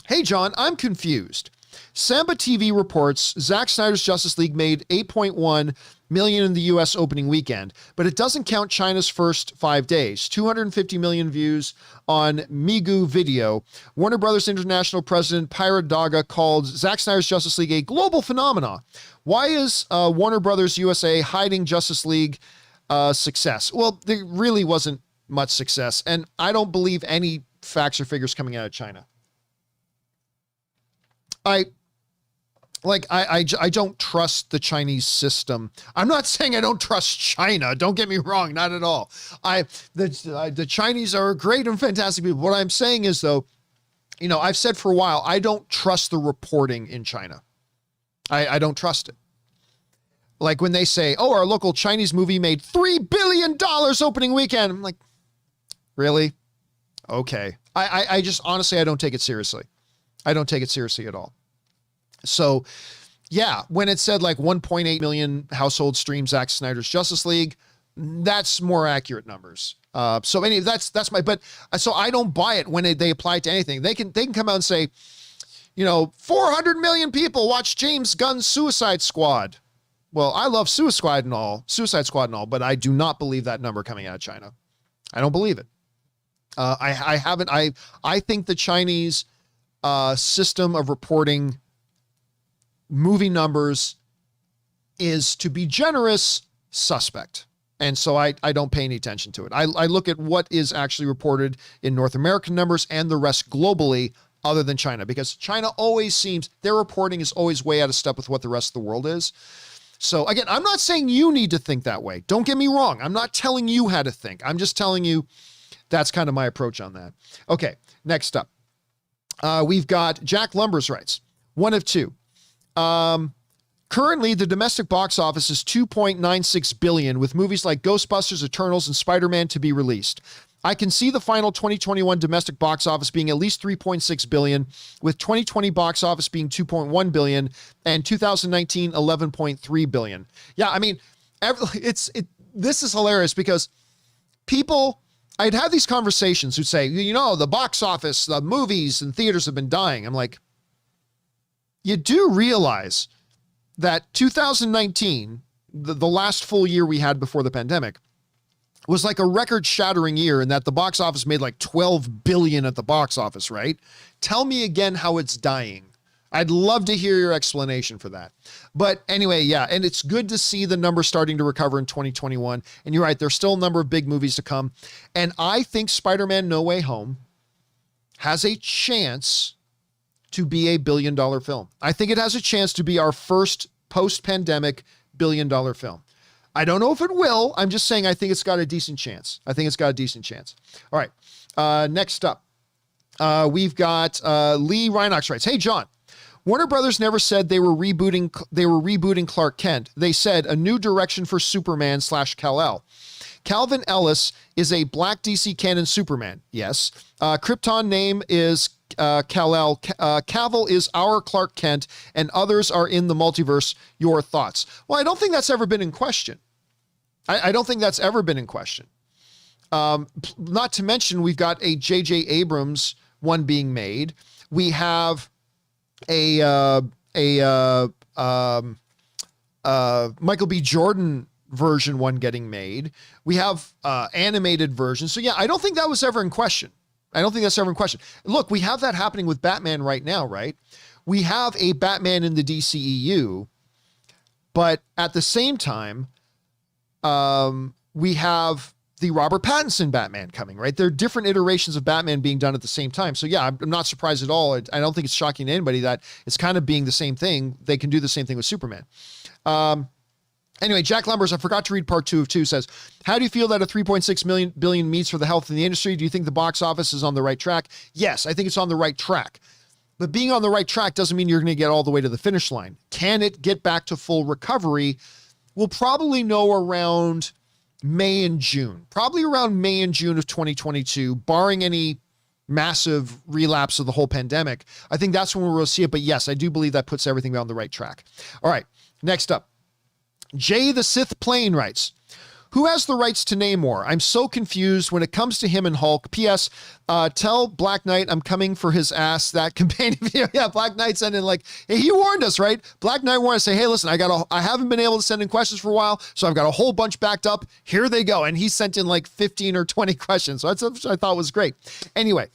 Hey, John, I'm confused. Samba TV reports Zack Snyder's Justice League made $8.1 million in the U.S. opening weekend, but it doesn't count China's first 5 days. 250 million views on Migu Video. Warner Brothers International President Pyra Daga called Zack Snyder's Justice League a global phenomenon. Why is Warner Brothers USA hiding Justice League success? Well, there really wasn't much success, and I don't believe any facts or figures coming out of China. I don't trust the Chinese system. I'm not saying I don't trust China. Don't get me wrong, not at all. The Chinese are great and fantastic people. What I'm saying is, though, you know, I've said for a while, I don't trust the reporting in China. I don't trust it. Like when they say, oh, our local Chinese movie made $3 billion opening weekend. I'm like, really? Okay. I just, honestly, I don't take it seriously. I don't take it seriously at all. So yeah, when it said like 1.8 million household streams Zack Snyder's Justice League, that's more accurate numbers. So anyway, that's my, but so I don't buy it when they apply it to anything. They can come out and say, you know, 400 million people watch James Gunn's Suicide Squad. Well, I love Suicide Squad and all, but I do not believe that number coming out of China. I don't believe it. I think the Chinese system of reporting movie numbers is, to be generous, suspect. And so I don't pay any attention to it. I look at what is actually reported in North American numbers and the rest globally, other than China, because China always seems, their reporting is always way out of step with what the rest of the world is. So again, I'm not saying you need to think that way. Don't get me wrong. I'm not telling you how to think. I'm just telling you that's kind of my approach on that. Okay, next up. We've got Jack Lumbers writes, one of two. Currently, the domestic box office is $2.96 billion, with movies like Ghostbusters, Eternals, and Spider-Man to be released. I can see the final 2021 domestic box office being at least $3.6 billion, with 2020 box office being $2.1 billion, and 2019 $11.3 billion. Yeah, I mean, this is hilarious because people, I'd have these conversations who'd say, you know, the box office, the movies and theaters have been dying. I'm like, you do realize that 2019, the last full year we had before the pandemic, was like a record-shattering year in that the box office made like $12 billion at the box office, right? Tell me again how it's dying. I'd love to hear your explanation for that. But anyway, yeah, and it's good to see the numbers starting to recover in 2021. And you're right, there's still a number of big movies to come. And I think Spider-Man No Way Home has a chance to be a billion-dollar film. I think it has a chance to be our first post-pandemic billion-dollar film. I don't know if it will. I'm just saying I think it's got a decent chance. I think it's got a decent chance. All right. Next up, we've got Lee Rhinox writes, Hey, John, Warner Brothers never said they were rebooting Clark Kent. They said a new direction for Superman / Kal-El. Calvin Ellis is a black DC canon Superman. Yes. Krypton name is Kal-El. Cavill is our Clark Kent, and others are in the multiverse. Your thoughts? Well, I don't think that's ever been in question. I don't think that's ever been in question. Not to mention, we've got a J.J. Abrams one being made. We have a Michael B. Jordan version one getting made. We have animated versions. So yeah, I don't think that was ever in question. I don't think that's ever in question. Look, we have that happening with Batman right now, right? We have a Batman in the DCEU, but at the same time, we have the Robert Pattinson Batman coming, right? There are different iterations of Batman being done at the same time. So yeah, I'm not surprised at all. I don't think it's shocking to anybody that it's kind of being the same thing. They can do the same thing with Superman. Anyway, Jack Lumbers, I forgot to read part 2 of 2, says, how do you feel that a 3.6 billion means for the health of the industry? Do you think the box office is on the right track? Yes, I think it's on the right track. But being on the right track doesn't mean you're going to get all the way to the finish line. Can it get back to full recovery? We'll probably know around May and June, probably around May and June of 2022, barring any massive relapse of the whole pandemic. I think that's when we'll see it. But yes, I do believe that puts everything on the right track. All right, next up. Jay the Sith Plane writes, who has the rights to Namor? I'm so confused when it comes to him and Hulk. P.S. Tell Black Knight I'm coming for his ass. That companion video. Yeah, Black Knight sent in like, hey, he warned us, right? Black Knight warned us, say, hey, listen, I haven't been able to send in questions for a while, so I've got a whole bunch backed up. Here they go. And he sent in like 15 or 20 questions. So that's what I thought was great. Anyway,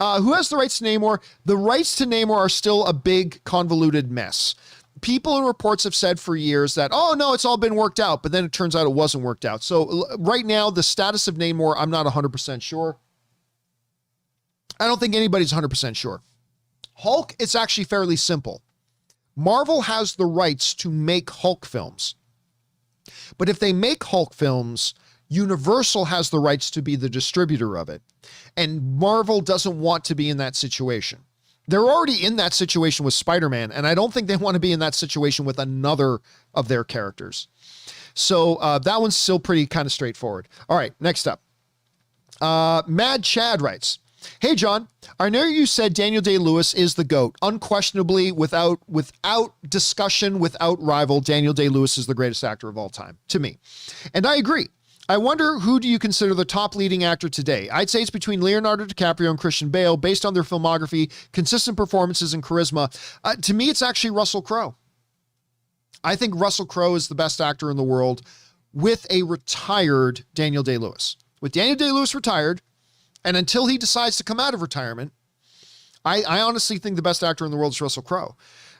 who has the rights to Namor? The rights to Namor are still a big convoluted mess. People and reports have said for years that, oh no, it's all been worked out, but then it turns out it wasn't worked out. So right now, the status of Namor, I'm not 100% sure. I don't think anybody's 100% sure. Hulk, it's actually fairly simple. Marvel has the rights to make Hulk films. But if they make Hulk films, Universal has the rights to be the distributor of it. And Marvel doesn't want to be in that situation. They're already in that situation with Spider-Man, and I don't think they want to be in that situation with another of their characters. So that one's still pretty kind of straightforward. All right, next up. Mad Chad writes, hey, John, I know you said Daniel Day-Lewis is the GOAT. Unquestionably, without discussion, without rival, Daniel Day-Lewis is the greatest actor of all time, to me. And I agree. I wonder, who do you consider the top leading actor today? I'd say it's between Leonardo DiCaprio and Christian Bale, based on their filmography, consistent performances, and charisma. To me, it's actually Russell Crowe. I think Russell Crowe is the best actor in the world with a retired Daniel Day-Lewis. With Daniel Day-Lewis retired, and until he decides to come out of retirement, I honestly think the best actor in the world is Russell Crowe.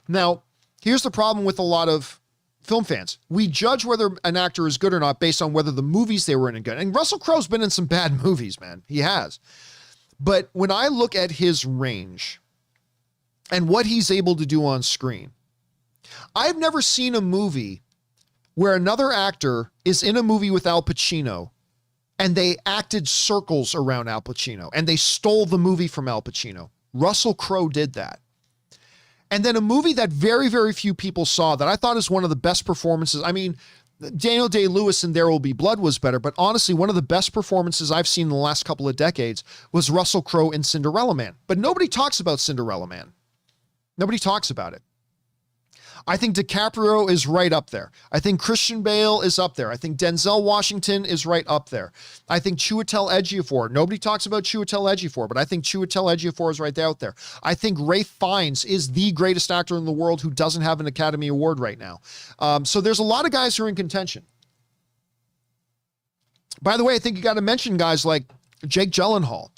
Now, here's the problem with a lot of film fans. We judge whether an actor is good or not based on whether the movies they were in are good. And Russell Crowe's been in some bad movies, man. He has. But when I look at his range and what he's able to do on screen, I've never seen a movie where another actor is in a movie with Al Pacino and they acted circles around Al Pacino and they stole the movie from Al Pacino. Russell Crowe did that. And then a movie that very, very few people saw that I thought is one of the best performances. I mean, Daniel Day-Lewis in There Will Be Blood was better, but honestly, one of the best performances I've seen in the last couple of decades was Russell Crowe in Cinderella Man. But nobody talks about Cinderella Man. Nobody talks about it. I think DiCaprio is right up there. I think Christian Bale is up there. I think Denzel Washington is right up there. I think Chiwetel Ejiofor. Nobody talks about Chiwetel Ejiofor, but I think Chiwetel Ejiofor is right out there. I think Ralph Fiennes is the greatest actor in the world who doesn't have an Academy Award right now. So there's a lot of guys who are in contention. By the way, I think you got to mention guys like Jake Gyllenhaal.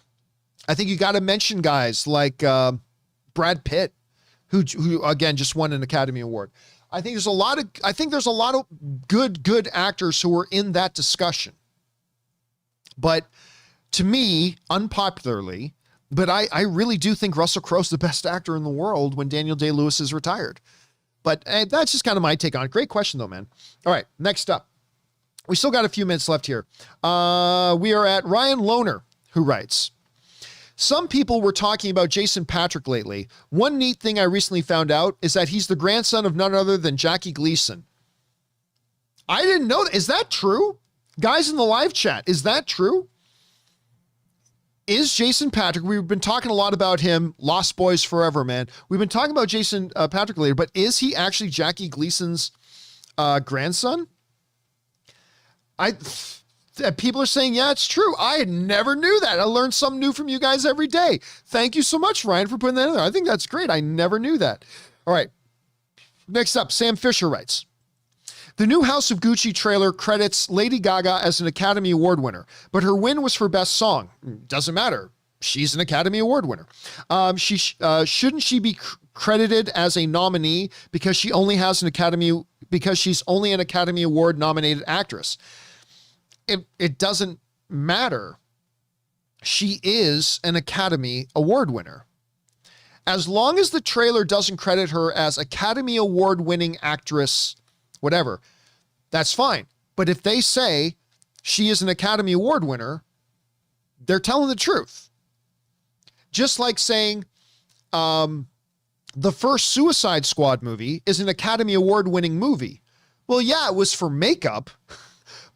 I think you got to mention guys like Brad Pitt, who again just won an Academy Award. I think there's a lot of good actors who are in that discussion. But to me, unpopularly, but I really do think Russell Crowe's the best actor in the world when Daniel Day-Lewis is retired. But that's just kind of my take on it. Great question though, man. All right, next up. We still got a few minutes left here. We are at Ryan Lohner, who writes, Some people were talking about Jason Patrick lately. One neat thing I recently found out is that he's the grandson of none other than Jackie Gleason. I didn't know that. Is that true? Guys in the live chat, is that true? Is Jason Patrick, we've been talking a lot about him, Lost Boys Forever, man. We've been talking about Jason Patrick later, but is he actually Jackie Gleason's grandson? People are saying, yeah, it's true. I never knew that. I learned something new from you guys every day. Thank you so much, Ryan, for putting that in there. I think that's great. I never knew that. All right. Next up, Sam Fisher writes, the new House of Gucci trailer credits Lady Gaga as an Academy Award winner, but her win was for Best Song. Doesn't matter. She's an Academy Award winner. Shouldn't she be credited as a nominee because she's only an Academy Award nominated actress? It doesn't matter. She is an Academy Award winner. As long as the trailer doesn't credit her as Academy Award winning actress, whatever, that's fine. But if they say she is an Academy Award winner, they're telling the truth. Just like saying the first Suicide Squad movie is an Academy Award winning movie. Well, yeah, it was for makeup,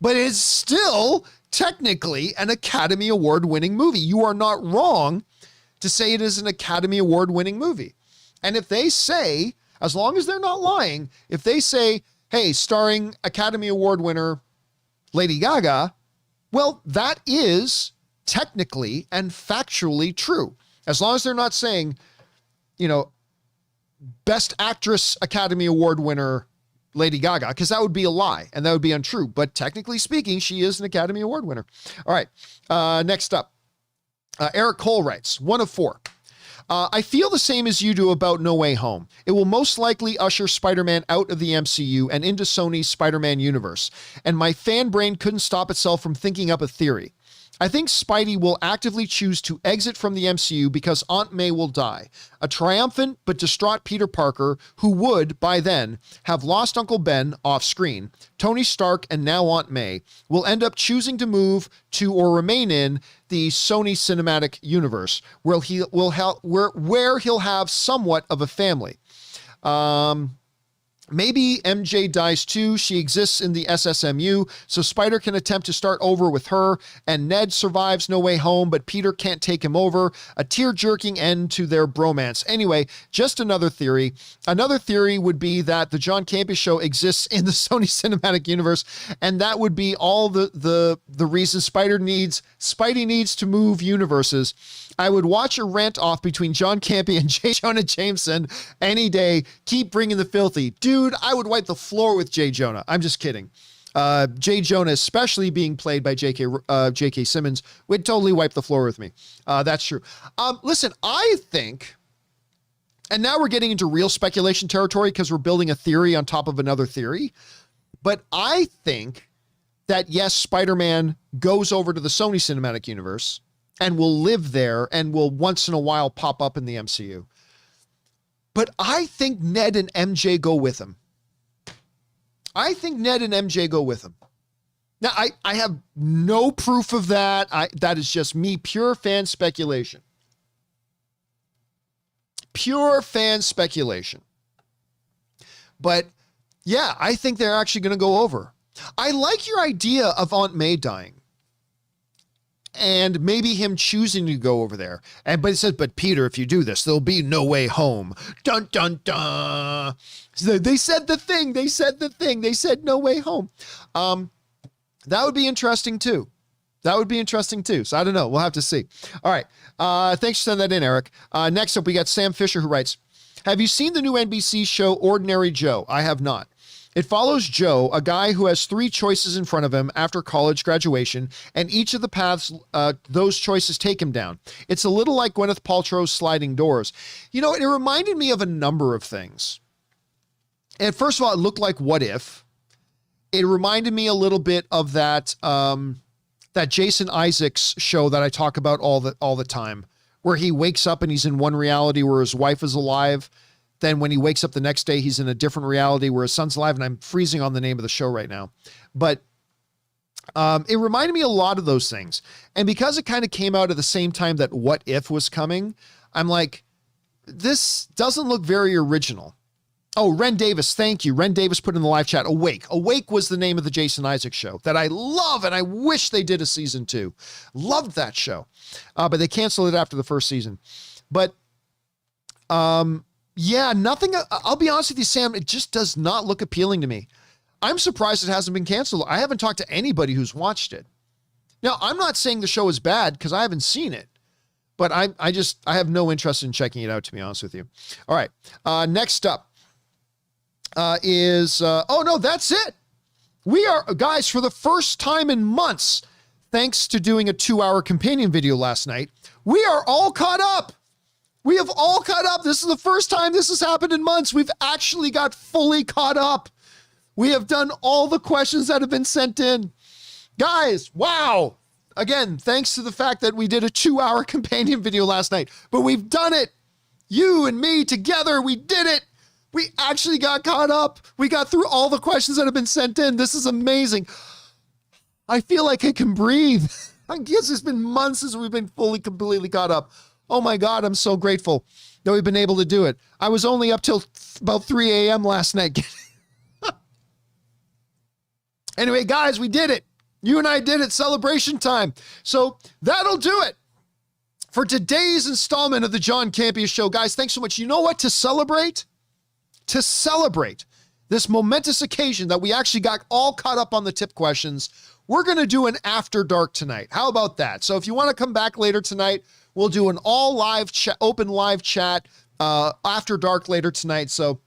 but it's still technically an Academy Award winning movie. You are not wrong to say it is an Academy Award winning movie. And if they say, as long as they're not lying, if they say, hey, starring Academy Award winner Lady Gaga, well, that is technically and factually true. As long as they're not saying, Best Actress Academy Award winner Lady Gaga, because that would be a lie and that would be untrue. But technically speaking, she is an Academy Award winner. All right. Next up, Eric Cole writes, 1 of 4. I feel the same as you do about No Way Home. It will most likely usher Spider-Man out of the MCU and into Sony's Spider-Man universe. And my fan brain couldn't stop itself from thinking up a theory. I think Spidey will actively choose to exit from the MCU because Aunt May will die. A triumphant but distraught Peter Parker, who would, by then, have lost Uncle Ben off screen, Tony Stark, and now Aunt May, will end up choosing to move to or remain in the Sony Cinematic Universe, where he'll have somewhat of a family. Maybe MJ dies too. She exists in the SSMU, so Spider can attempt to start over with her, and Ned survives No Way Home, but Peter can't take him over. A tear-jerking end to their bromance. Anyway, just another theory. Another theory would be that the John Campea Show exists in the Sony Cinematic Universe, and that would be all the reason Spidey needs to move universes. I would watch a rant off between John Campea and J. Jonah Jameson any day. Keep bringing the filthy. Dude, I would wipe the floor with J. Jonah. I'm just kidding. J. Jonah, especially being played by J.K. Simmons, would totally wipe the floor with me. That's true. Listen, I think, and now we're getting into real speculation territory because we're building a theory on top of another theory, but I think that, yes, Spider-Man goes over to the Sony Cinematic Universe and will live there and will once in a while pop up in the MCU. But I think Ned and MJ go with him. I think Ned and MJ go with him. Now, I have no proof of that. That is just me, pure fan speculation. Pure fan speculation. But yeah, I think they're actually going to go over. I like your idea of Aunt May dying. And maybe him choosing to go over there. But it says, but Peter, if you do this, there'll be no way home. Dun, dun, dun. So they said the thing. They said no way home. That would be interesting too. So I don't know. We'll have to see. All right. Thanks for sending that in, Eric. Next up, we got Sam Fisher, who writes, have you seen the new NBC show Ordinary Joe? I have not. It follows Joe, a guy who has 3 choices in front of him after college graduation, and each of the paths those choices take him down. It's a little like Gwyneth Paltrow's Sliding Doors. It reminded me of a number of things. And first of all, it looked like What If. It reminded me a little bit of that Jason Isaacs show that I talk about all the time, where he wakes up and he's in one reality where his wife is alive. Then when he wakes up the next day, he's in a different reality where his son's alive, and I'm freezing on the name of the show right now. But It reminded me a lot of those things. And because it kind of came out at the same time that What If was coming, I'm like, this doesn't look very original. Oh, Ren Davis, thank you. Ren Davis put in the live chat, Awake. Awake was the name of the Jason Isaacs show that I love, and I wish they did a season 2. Loved that show. But they canceled it after the first season. But yeah, nothing, I'll be honest with you, Sam, it just does not look appealing to me. I'm surprised it hasn't been canceled. I haven't talked to anybody who's watched it. Now, I'm not saying the show is bad because I haven't seen it, but I have no interest in checking it out, to be honest with you. All right. Next up is, oh no, that's it. We are, guys, for the first time in months, thanks to doing a 2-hour companion video last night, we are all caught up. We have all caught up. This is the first time this has happened in months. We've actually got fully caught up. We have done all the questions that have been sent in. Guys, wow. Again, thanks to the fact that we did a 2-hour companion video last night, but we've done it. You and me together, we did it. We actually got caught up. We got through all the questions that have been sent in. This is amazing. I feel like I can breathe. I guess it's been months since we've been completely caught up. Oh my God, I'm so grateful that we've been able to do it. I was only up till about 3 a.m. last night. Anyway, guys, we did it. You and I did it. Celebration time. So that'll do it for today's installment of the John Campea Show. Guys, thanks so much. You know what? To celebrate this momentous occasion that we actually got all caught up on the tip questions, we're going to do an After Dark tonight. How about that? So if you want to come back later tonight, we'll do an all live chat, open live chat, After Dark later tonight. So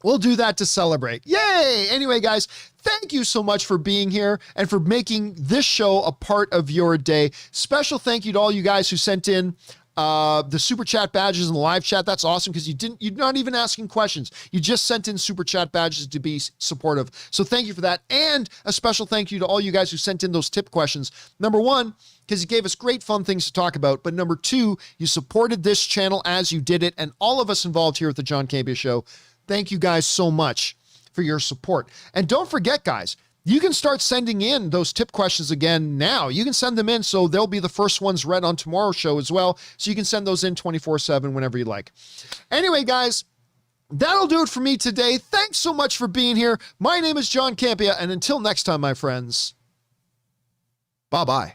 we'll do that to celebrate. Yay! Anyway, guys, thank you so much for being here and for making this show a part of your day. Special thank you to all you guys who sent in the super chat badges in the live chat. That's awesome because you're not even asking questions. You just sent in super chat badges to be supportive. So thank you for that. And a special thank you to all you guys who sent in those tip questions. Number one, because you gave us great fun things to talk about. But number two, you supported this channel as you did it. And all of us involved here at the John Campea Show, thank you guys so much for your support. And don't forget, guys, you can start sending in those tip questions again now. You can send them in so they'll be the first ones read on tomorrow's show as well. So you can send those in 24/7 whenever you like. Anyway, guys, that'll do it for me today. Thanks so much for being here. My name is John Campea, and until next time, my friends, bye-bye.